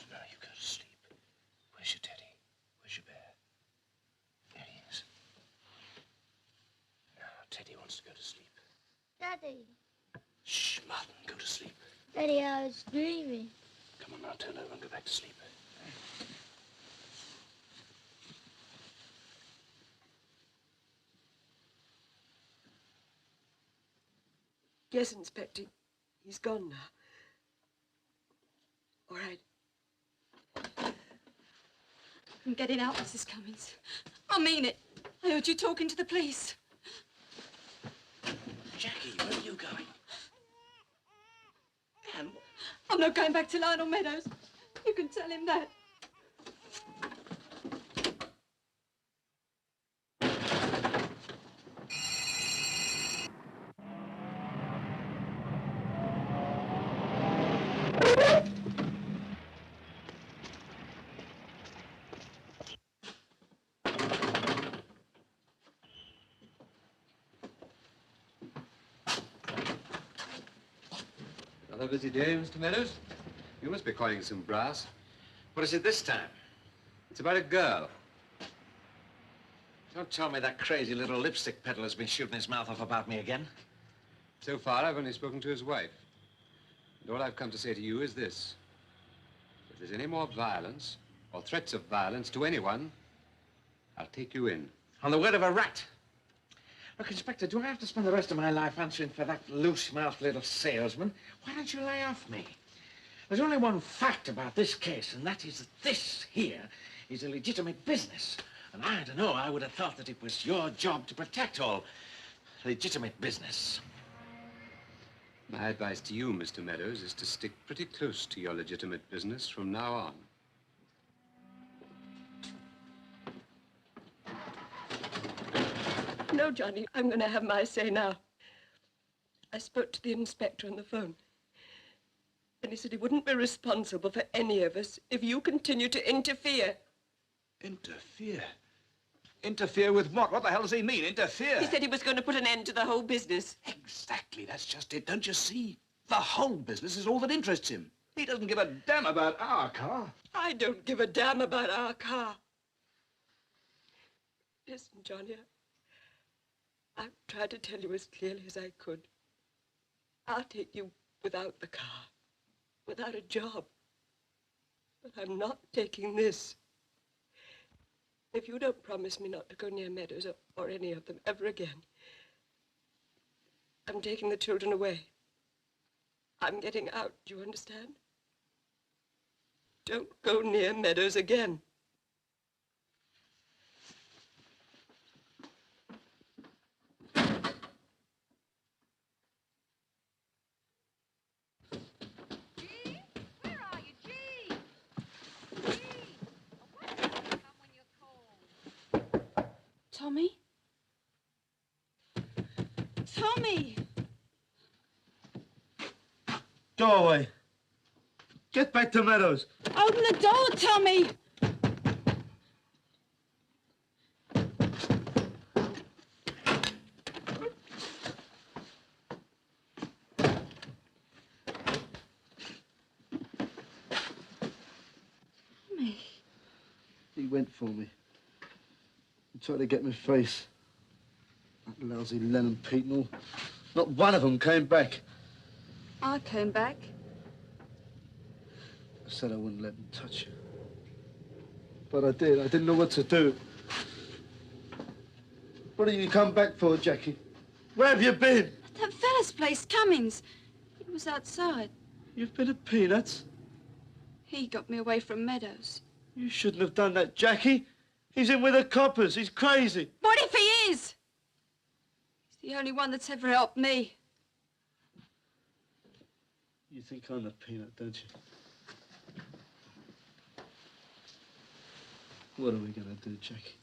Now you go to sleep. Where's your teddy? Where's your bear? There he is. Now, Teddy wants to go to sleep. Daddy. Shh, Martin, go to sleep. Daddy, I was dreaming. Come on now, turn over and go back to sleep. Yes, Inspector. He's gone now. All right. I'm getting out, Mrs. Cummins. I mean it. I heard you talking to the police. Jackie, where are you going? Anne, I'm not going back to Lionel Meadows. You can tell him that. Another busy day, Mr. Meadows? You must be coining some brass. What is it this time? It's about a girl. Don't tell me that crazy little lipstick peddler's been shooting his mouth off about me again. So far, I've only spoken to his wife. And all I've come to say to you is this. If there's any more violence or threats of violence to anyone, I'll take you in. On the word of a rat. Look, Inspector, do I have to spend the rest of my life answering for that loose-mouthed little salesman? Why don't you lay off me? There's only one fact about this case, and that is that this here is a legitimate business. And I don't know, I would have thought that it was your job to protect all legitimate business. My advice to you, Mr. Meadows, is to stick pretty close to your legitimate business from now on. No, Johnny, I'm going to have my say now. I spoke to the inspector on the phone. And he said he wouldn't be responsible for any of us if you continue to interfere. Interfere? Interfere with what? What the hell does he mean, interfere? He said he was going to put an end to the whole business. Exactly, that's just it. Don't you see? The whole business is all that interests him. He doesn't give a damn about our car. I don't give a damn about our car. Listen, Johnny, I've tried to tell you as clearly as I could. I'll take you without the car, without a job. But I'm not taking this. If you don't promise me not to go near Meadows or any of them ever again, I'm taking the children away. I'm getting out, do you understand? Don't go near Meadows again. Tommy? Tommy! Go away. Get back to Meadows. Open the door, Tommy! Tommy. He went for me. He tried to get my face. That lousy Lennon Pete and all. Not one of them came back. I came back. I said I wouldn't let him touch you. But I did. I didn't know what to do. What did you come back for, Jackie? Where have you been? That fella's place, Cummings. He was outside. You've been at Peanuts. He got me away from Meadows. You shouldn't have done that, Jackie. He's in with the coppers. He's crazy. What if he is? He's the only one that's ever helped me. You think I'm a peanut, don't you? What are we going to do, Jackie?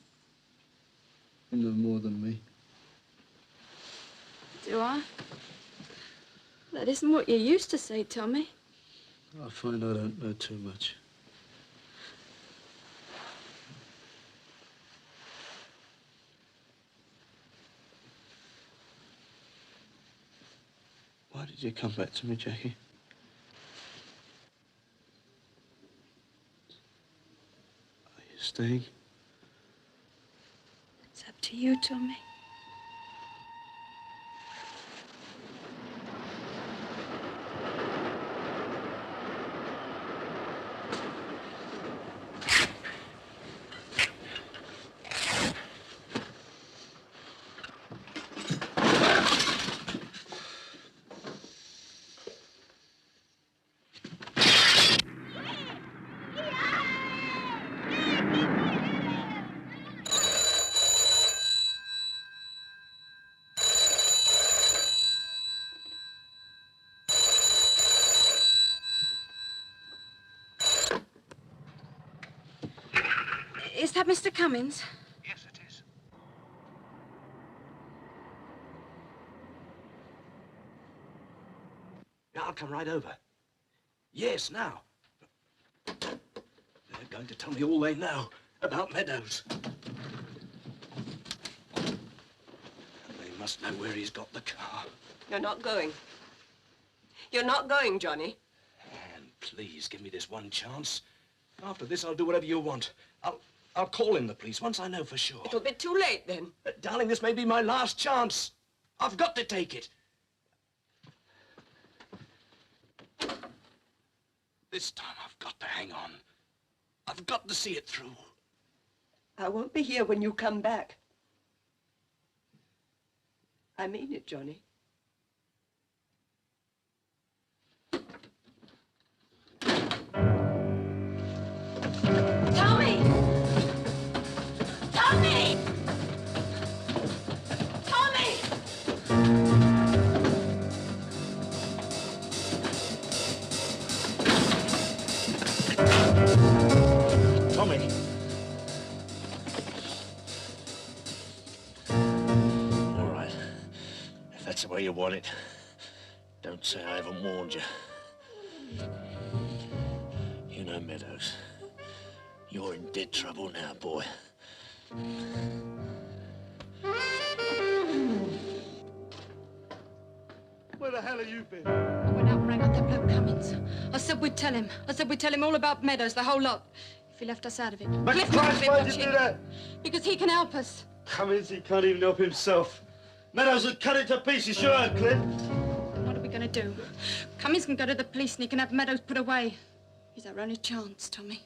You know more than me. Do I? That isn't what you used to say, Tommy. I find I don't know too much. Why did you come back to me, Jackie? Are you staying? It's up to you, Tommy. Is that Mr. Cummings? Yes, it is. Now, I'll come right over. Yes, now. They're going to tell me all they know about Meadows. And they must know where he's got the car. You're not going. You're not going, Johnny. And please, give me this one chance. After this, I'll do whatever you want. I'll call in the police once I know for sure. It'll be too late then. Darling, this may be my last chance. I've got to take it. This time I've got to hang on. I've got to see it through. I won't be here when you come back. I mean it, Johnny. Tommy! Tommy! Tommy! Tommy. All right. If that's the way you want it, don't say I haven't warned you. You know Meadows. You're in dead trouble now, boy. Where the hell have you been? I went out and rang up that bloke Cummings. I said we'd tell him. I said we'd tell him all about Meadows, the whole lot, if he left us out of it. But Cliff Christ, must be why'd you watching. do that? Because he can help us. Cummings, he can't even help himself. Meadows would cut it to pieces, sure, Cliff. What are we going to do? Cummings can go to the police and he can have Meadows put away. He's our only chance, Tommy.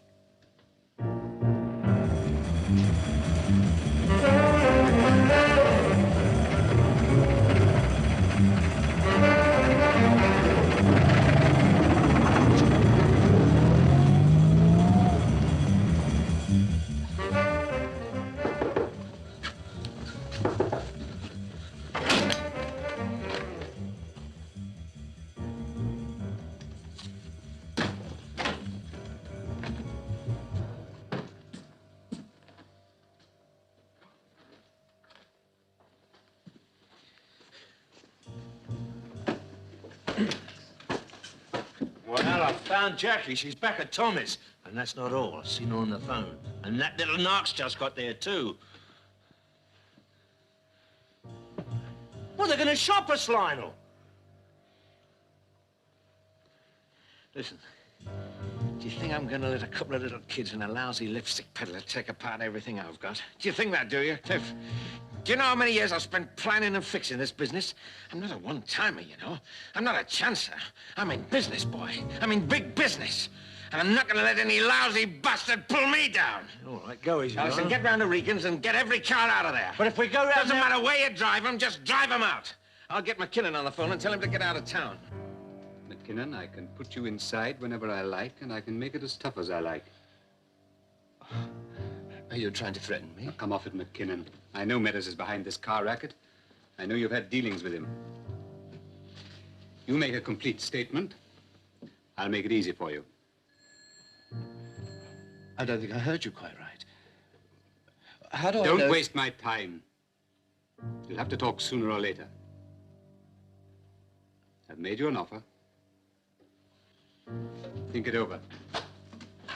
I found Jackie. She's back at Tommy's. And that's not all. I've seen her on the phone. And that little narc's just got there, too. Well, they're going to shop us, Lionel. Listen, do you think I'm going to let a couple of little kids and a lousy lipstick peddler take apart everything I've got? Do you think that, do you, Cliff? Do you know how many years I've spent planning and fixing this business? I'm not a one-timer, you know. I'm not a chancer. I'm in business, boy. I'm in big business. And I'm not going to let any lousy bastard pull me down. All right, go easy. Now, listen, get round to Regan's and get every car out of there. But if we go round Doesn't matter where you drive them, just drive them out. I'll get McKinnon on the phone and tell him to get out of town. McKinnon, I can put you inside whenever I like, and I can make it as tough as I like. Are you trying to threaten me? Now, come off it, McKinnon. I know Meadows is behind this car racket. I know you've had dealings with him. You make a complete statement. I'll make it easy for you. I don't think I heard you quite right. How do I Don't know... waste my time. You'll have to talk sooner or later. I've made you an offer. Think it over.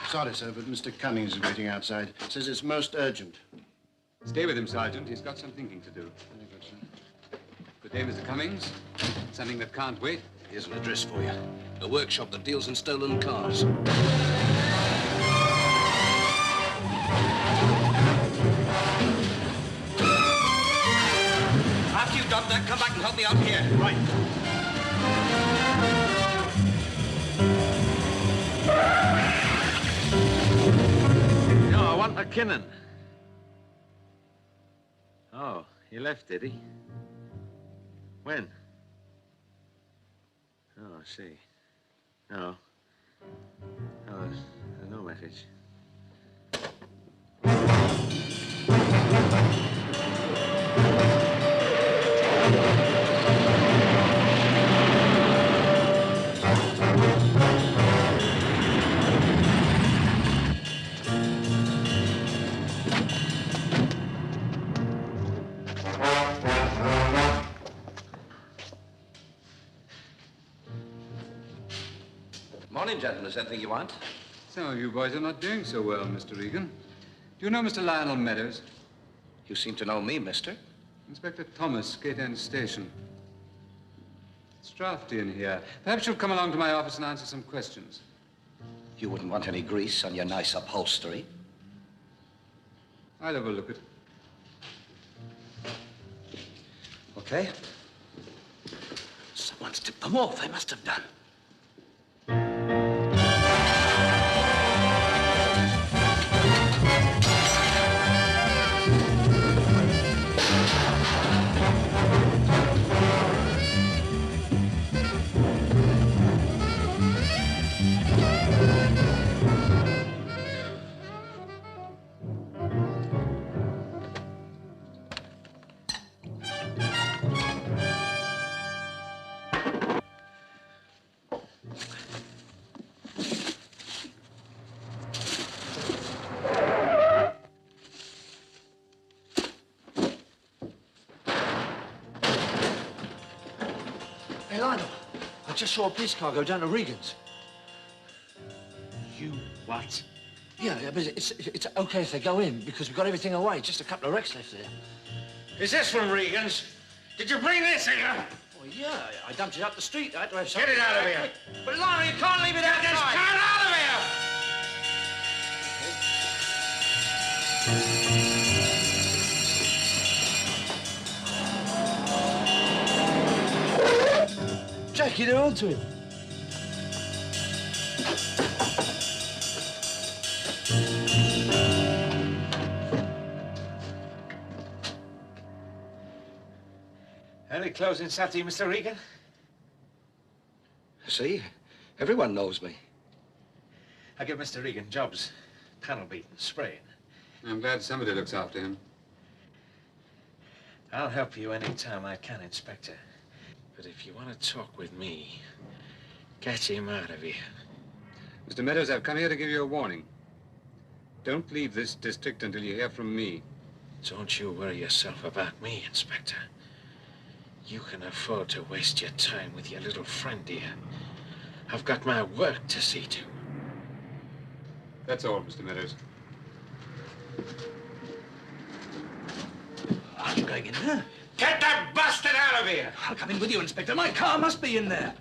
Sorry, sir, but Mr. Cummings is waiting outside. Says it's most urgent. Stay with him, Sergeant. He's got some thinking to do. Very good, sir. Good day, Mr. Cummings. Something that can't wait. Here's an address for you. A workshop that deals in stolen cars. After you've done that, come back and help me out here. Right. No, I want McKinnon. Oh, he left, did he? When? Oh, I see. No. Oh, there's no message. Morning, gentlemen. Is anything you want? Some of you boys are not doing so well, Mr. Regan. Do you know Mr. Lionel Meadows? You seem to know me, mister. Inspector Thomas, Gate End Station. It's drafty in here. Perhaps you'll come along to my office and answer some questions. You wouldn't want any grease on your nice upholstery? I'll have a look at it. Okay. Someone's tipped them off. They must have done. Hey, Lionel, I just saw a police car go down to Regan's. You what? Yeah, but it's okay if they go in, because we've got everything away. Just a couple of wrecks left there. Is this from Regan's? Did you bring this here? Well, yeah, I dumped it up the street. I had to have something. Get it out of here. But, Lionel, you can't leave it outside. Just get it out of here. Jackie, they're on to him. Early closing Saturday, Mr. Regan? See? Everyone knows me. I give Mr. Regan jobs. Panel beating, spraying. I'm glad somebody looks after him. I'll help you any time I can, Inspector. But if you want to talk with me, get him out of here. Mr. Meadows, I've come here to give you a warning. Don't leave this district until you hear from me. Don't you worry yourself about me, Inspector. You can afford to waste your time with your little friend here. I've got my work to see to. That's all, Mr. Meadows. Aren't you going in there? Get that bastard out of here! I'll come in with you, Inspector. My car must be in there.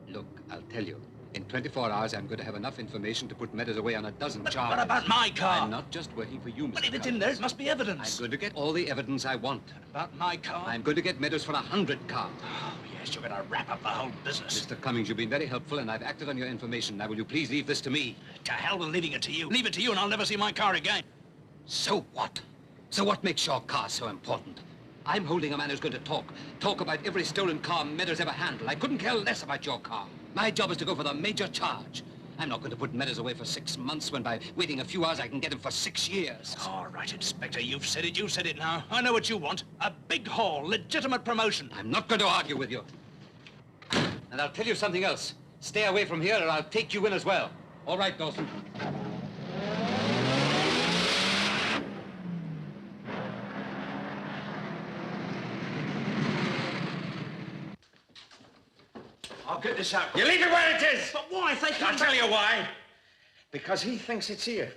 Look, I'll tell you. In 24 hours, I'm going to have enough information to put Meadows away on a dozen But charges. what about my car? I'm not just working for you, Mr. But if it's in there, it must be evidence. I'm going to get all the evidence I want. About my car? I'm going to get Meadows for 100 cars. Oh, yes, you're going to wrap up the whole business. Mr. Cummings, you've been very helpful, and I've acted on your information. Now, will you please leave this to me? To hell with leaving it to you. Leave it to you, and I'll never see my car again. So what? So what makes your car so important? I'm holding a man who's going to talk about every stolen car Meadows ever handled. I couldn't care less about your car. My job is to go for the major charge. I'm not going to put Meadows away for 6 months when by waiting a few hours I can get him for 6 years. All right, Inspector, you've said it. You said it now. I know what you want. A big haul, legitimate promotion. I'm not going to argue with you. And I'll tell you something else. Stay away from here or I'll take you in as well. All right, Dawson. I'll get this out. You leave it where it is! But why? If they I'll tell you why. Because he thinks it's here.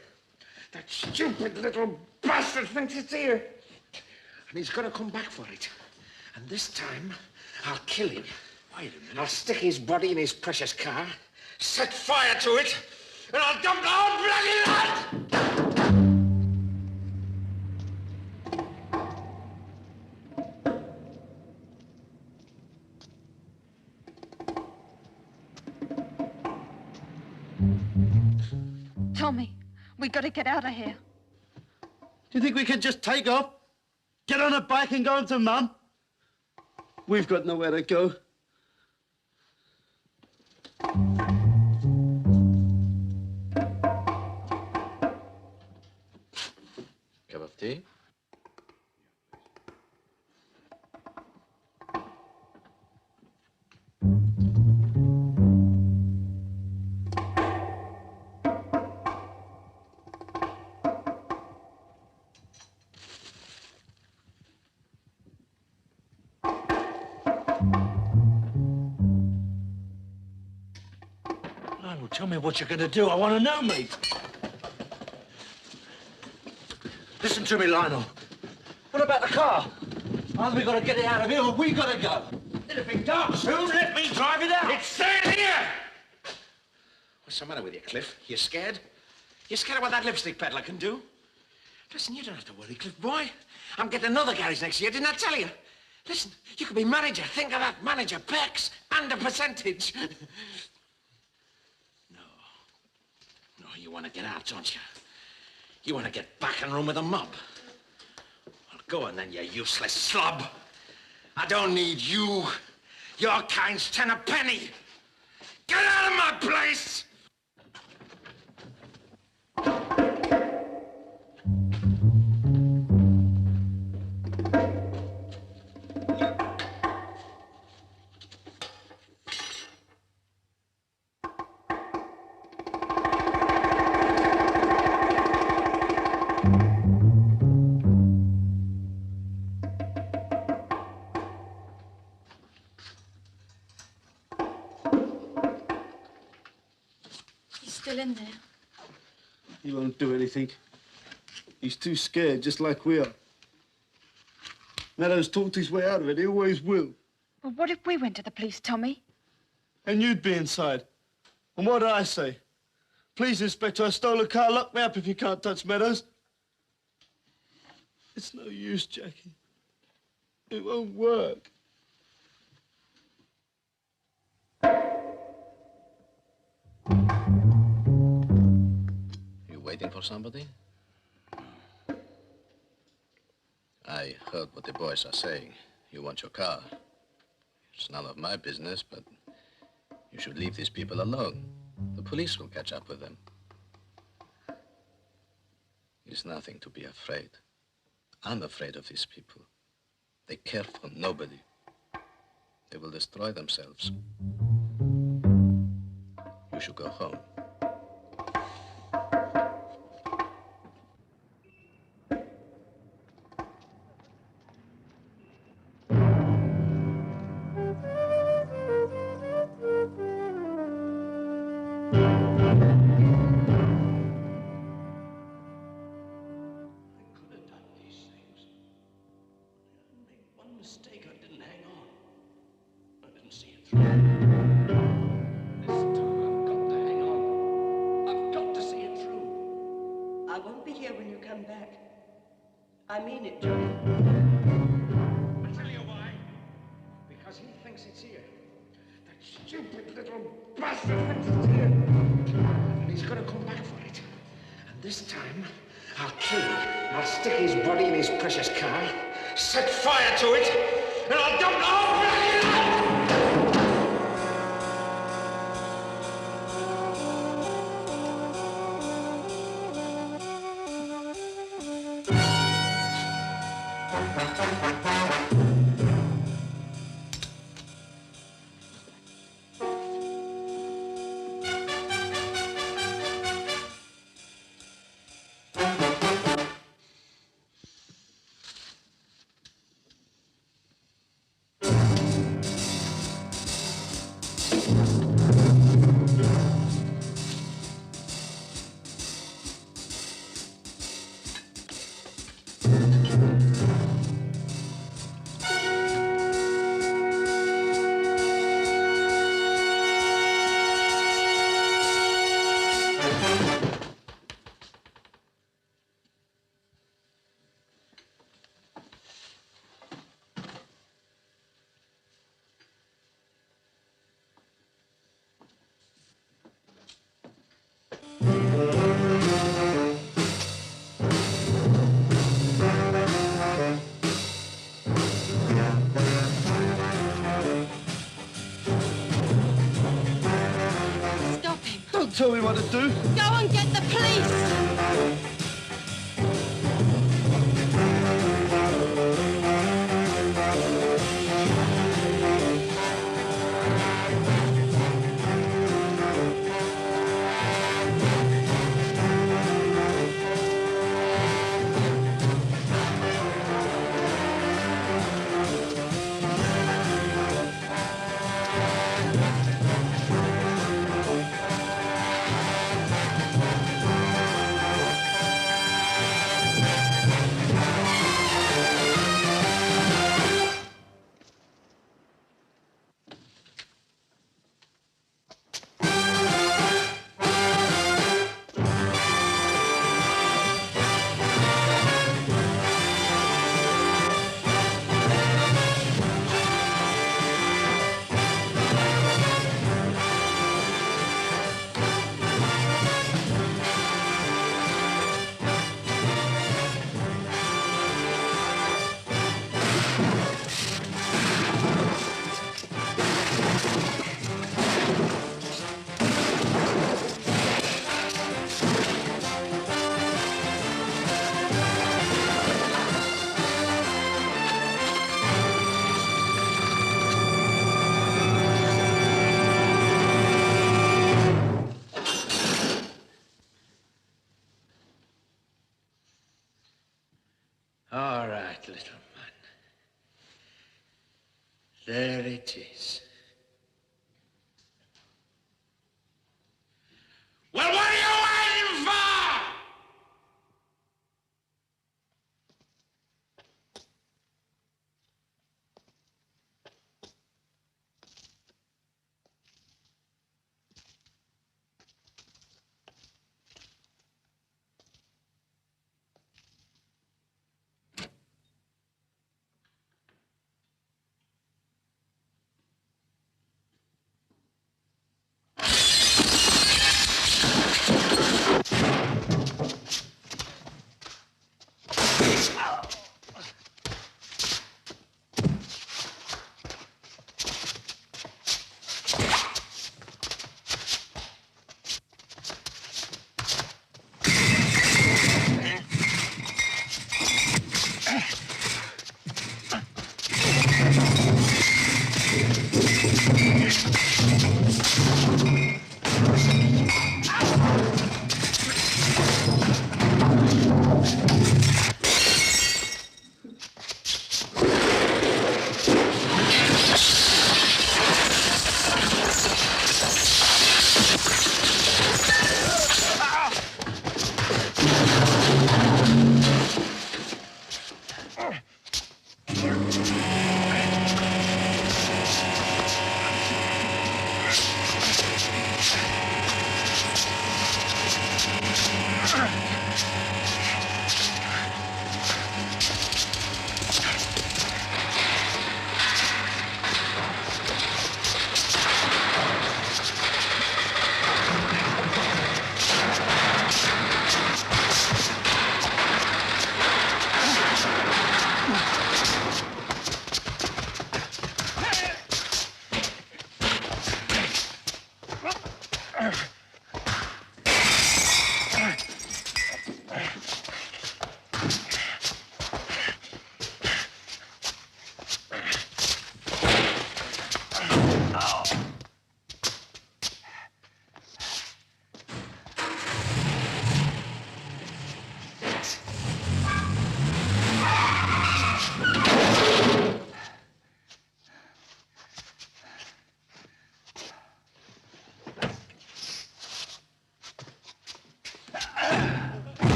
That stupid little bastard thinks it's here. And he's gonna come back for it. And this time, I'll kill him. Wait a minute. I'll stick his body in his precious car, set fire to it, and I'll dump the whole bloody lot! Tommy, we got to get out of here. Do you think we could just take off? Get on a bike and go home to Mum? We've got nowhere to go. Cup of tea? Lionel, tell me what you're going to do. I want to know, mate. Listen to me, Lionel. What about the car? Either we got to get it out of here or we got to go. It'll be dark soon. Let me drive it out. It's staying here! What's the matter with you, Cliff? You scared? You scared of what that lipstick peddler can do? Listen, you don't have to worry, Cliff, boy. I'm getting another garage next year, didn't I tell you? Listen, you could be manager. Think of that, manager. Perks and a percentage. No, you want to get out, don't you? You want to get back and run with the mob. Well, go on then, you useless slob. I don't need you. Your kind's 10 a penny. Get out of my place! Still in there. He won't do anything. He's too scared, just like we are. Meadows talked his way out of it. He always will. Well, what if we went to the police, Tommy? And you'd be inside. And what did I say? Please, Inspector, I stole a car. Lock me up if you can't touch Meadows. It's no use, Jackie. It won't work. Waiting for somebody? I heard what the boys are saying. You want your car. It's none of my business, but you should leave these people alone. The police will catch up with them. It's nothing to be afraid. I'm afraid of these people. They care for nobody. They will destroy themselves. You should go home. I mean it, Johnny. I'll tell you why. Because he thinks it's here. That stupid little bastard thinks it's here. And he's gonna come back for it. And this time, I'll kill him. I'll stick his body in his precious car, set fire to it, and I'll dump the whole bloody lot! Tell me what to do. Go and get the police! All right, little man. There it is. Well, what are you waiting for?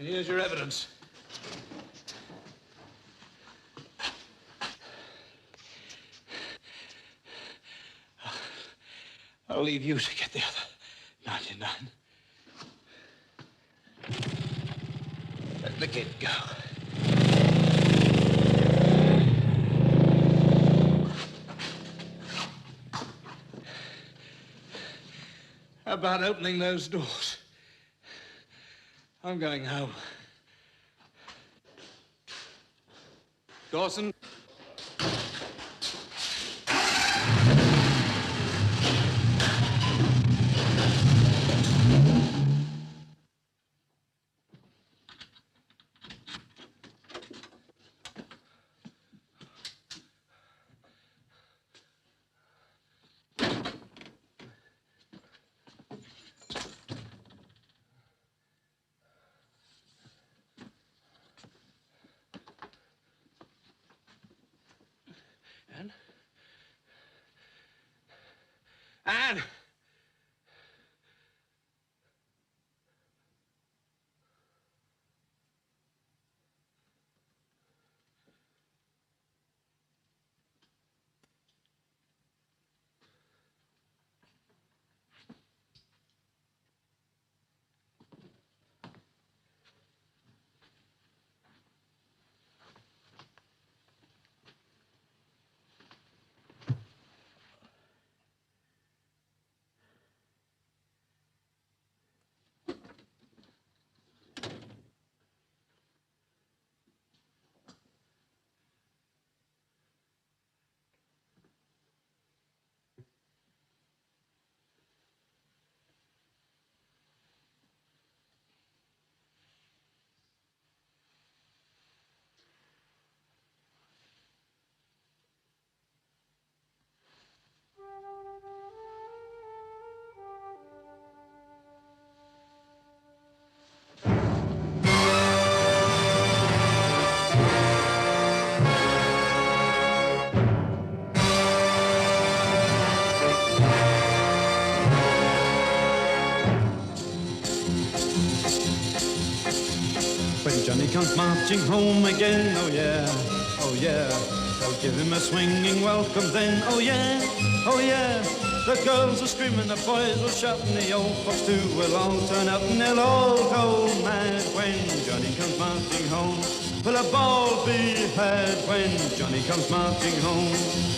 And here's your evidence. I'll leave you to get the other 99. Let the kid go. How about opening those doors? I'm going home. Dawson? Anne! When Johnny comes marching home again, oh yeah, oh yeah, they'll give him a swinging welcome then, oh yeah, oh yeah. The girls will scream and the boys will shout and the old folks too will all turn out and they'll all go mad when Johnny comes marching home. Will a ball be had when Johnny comes marching home?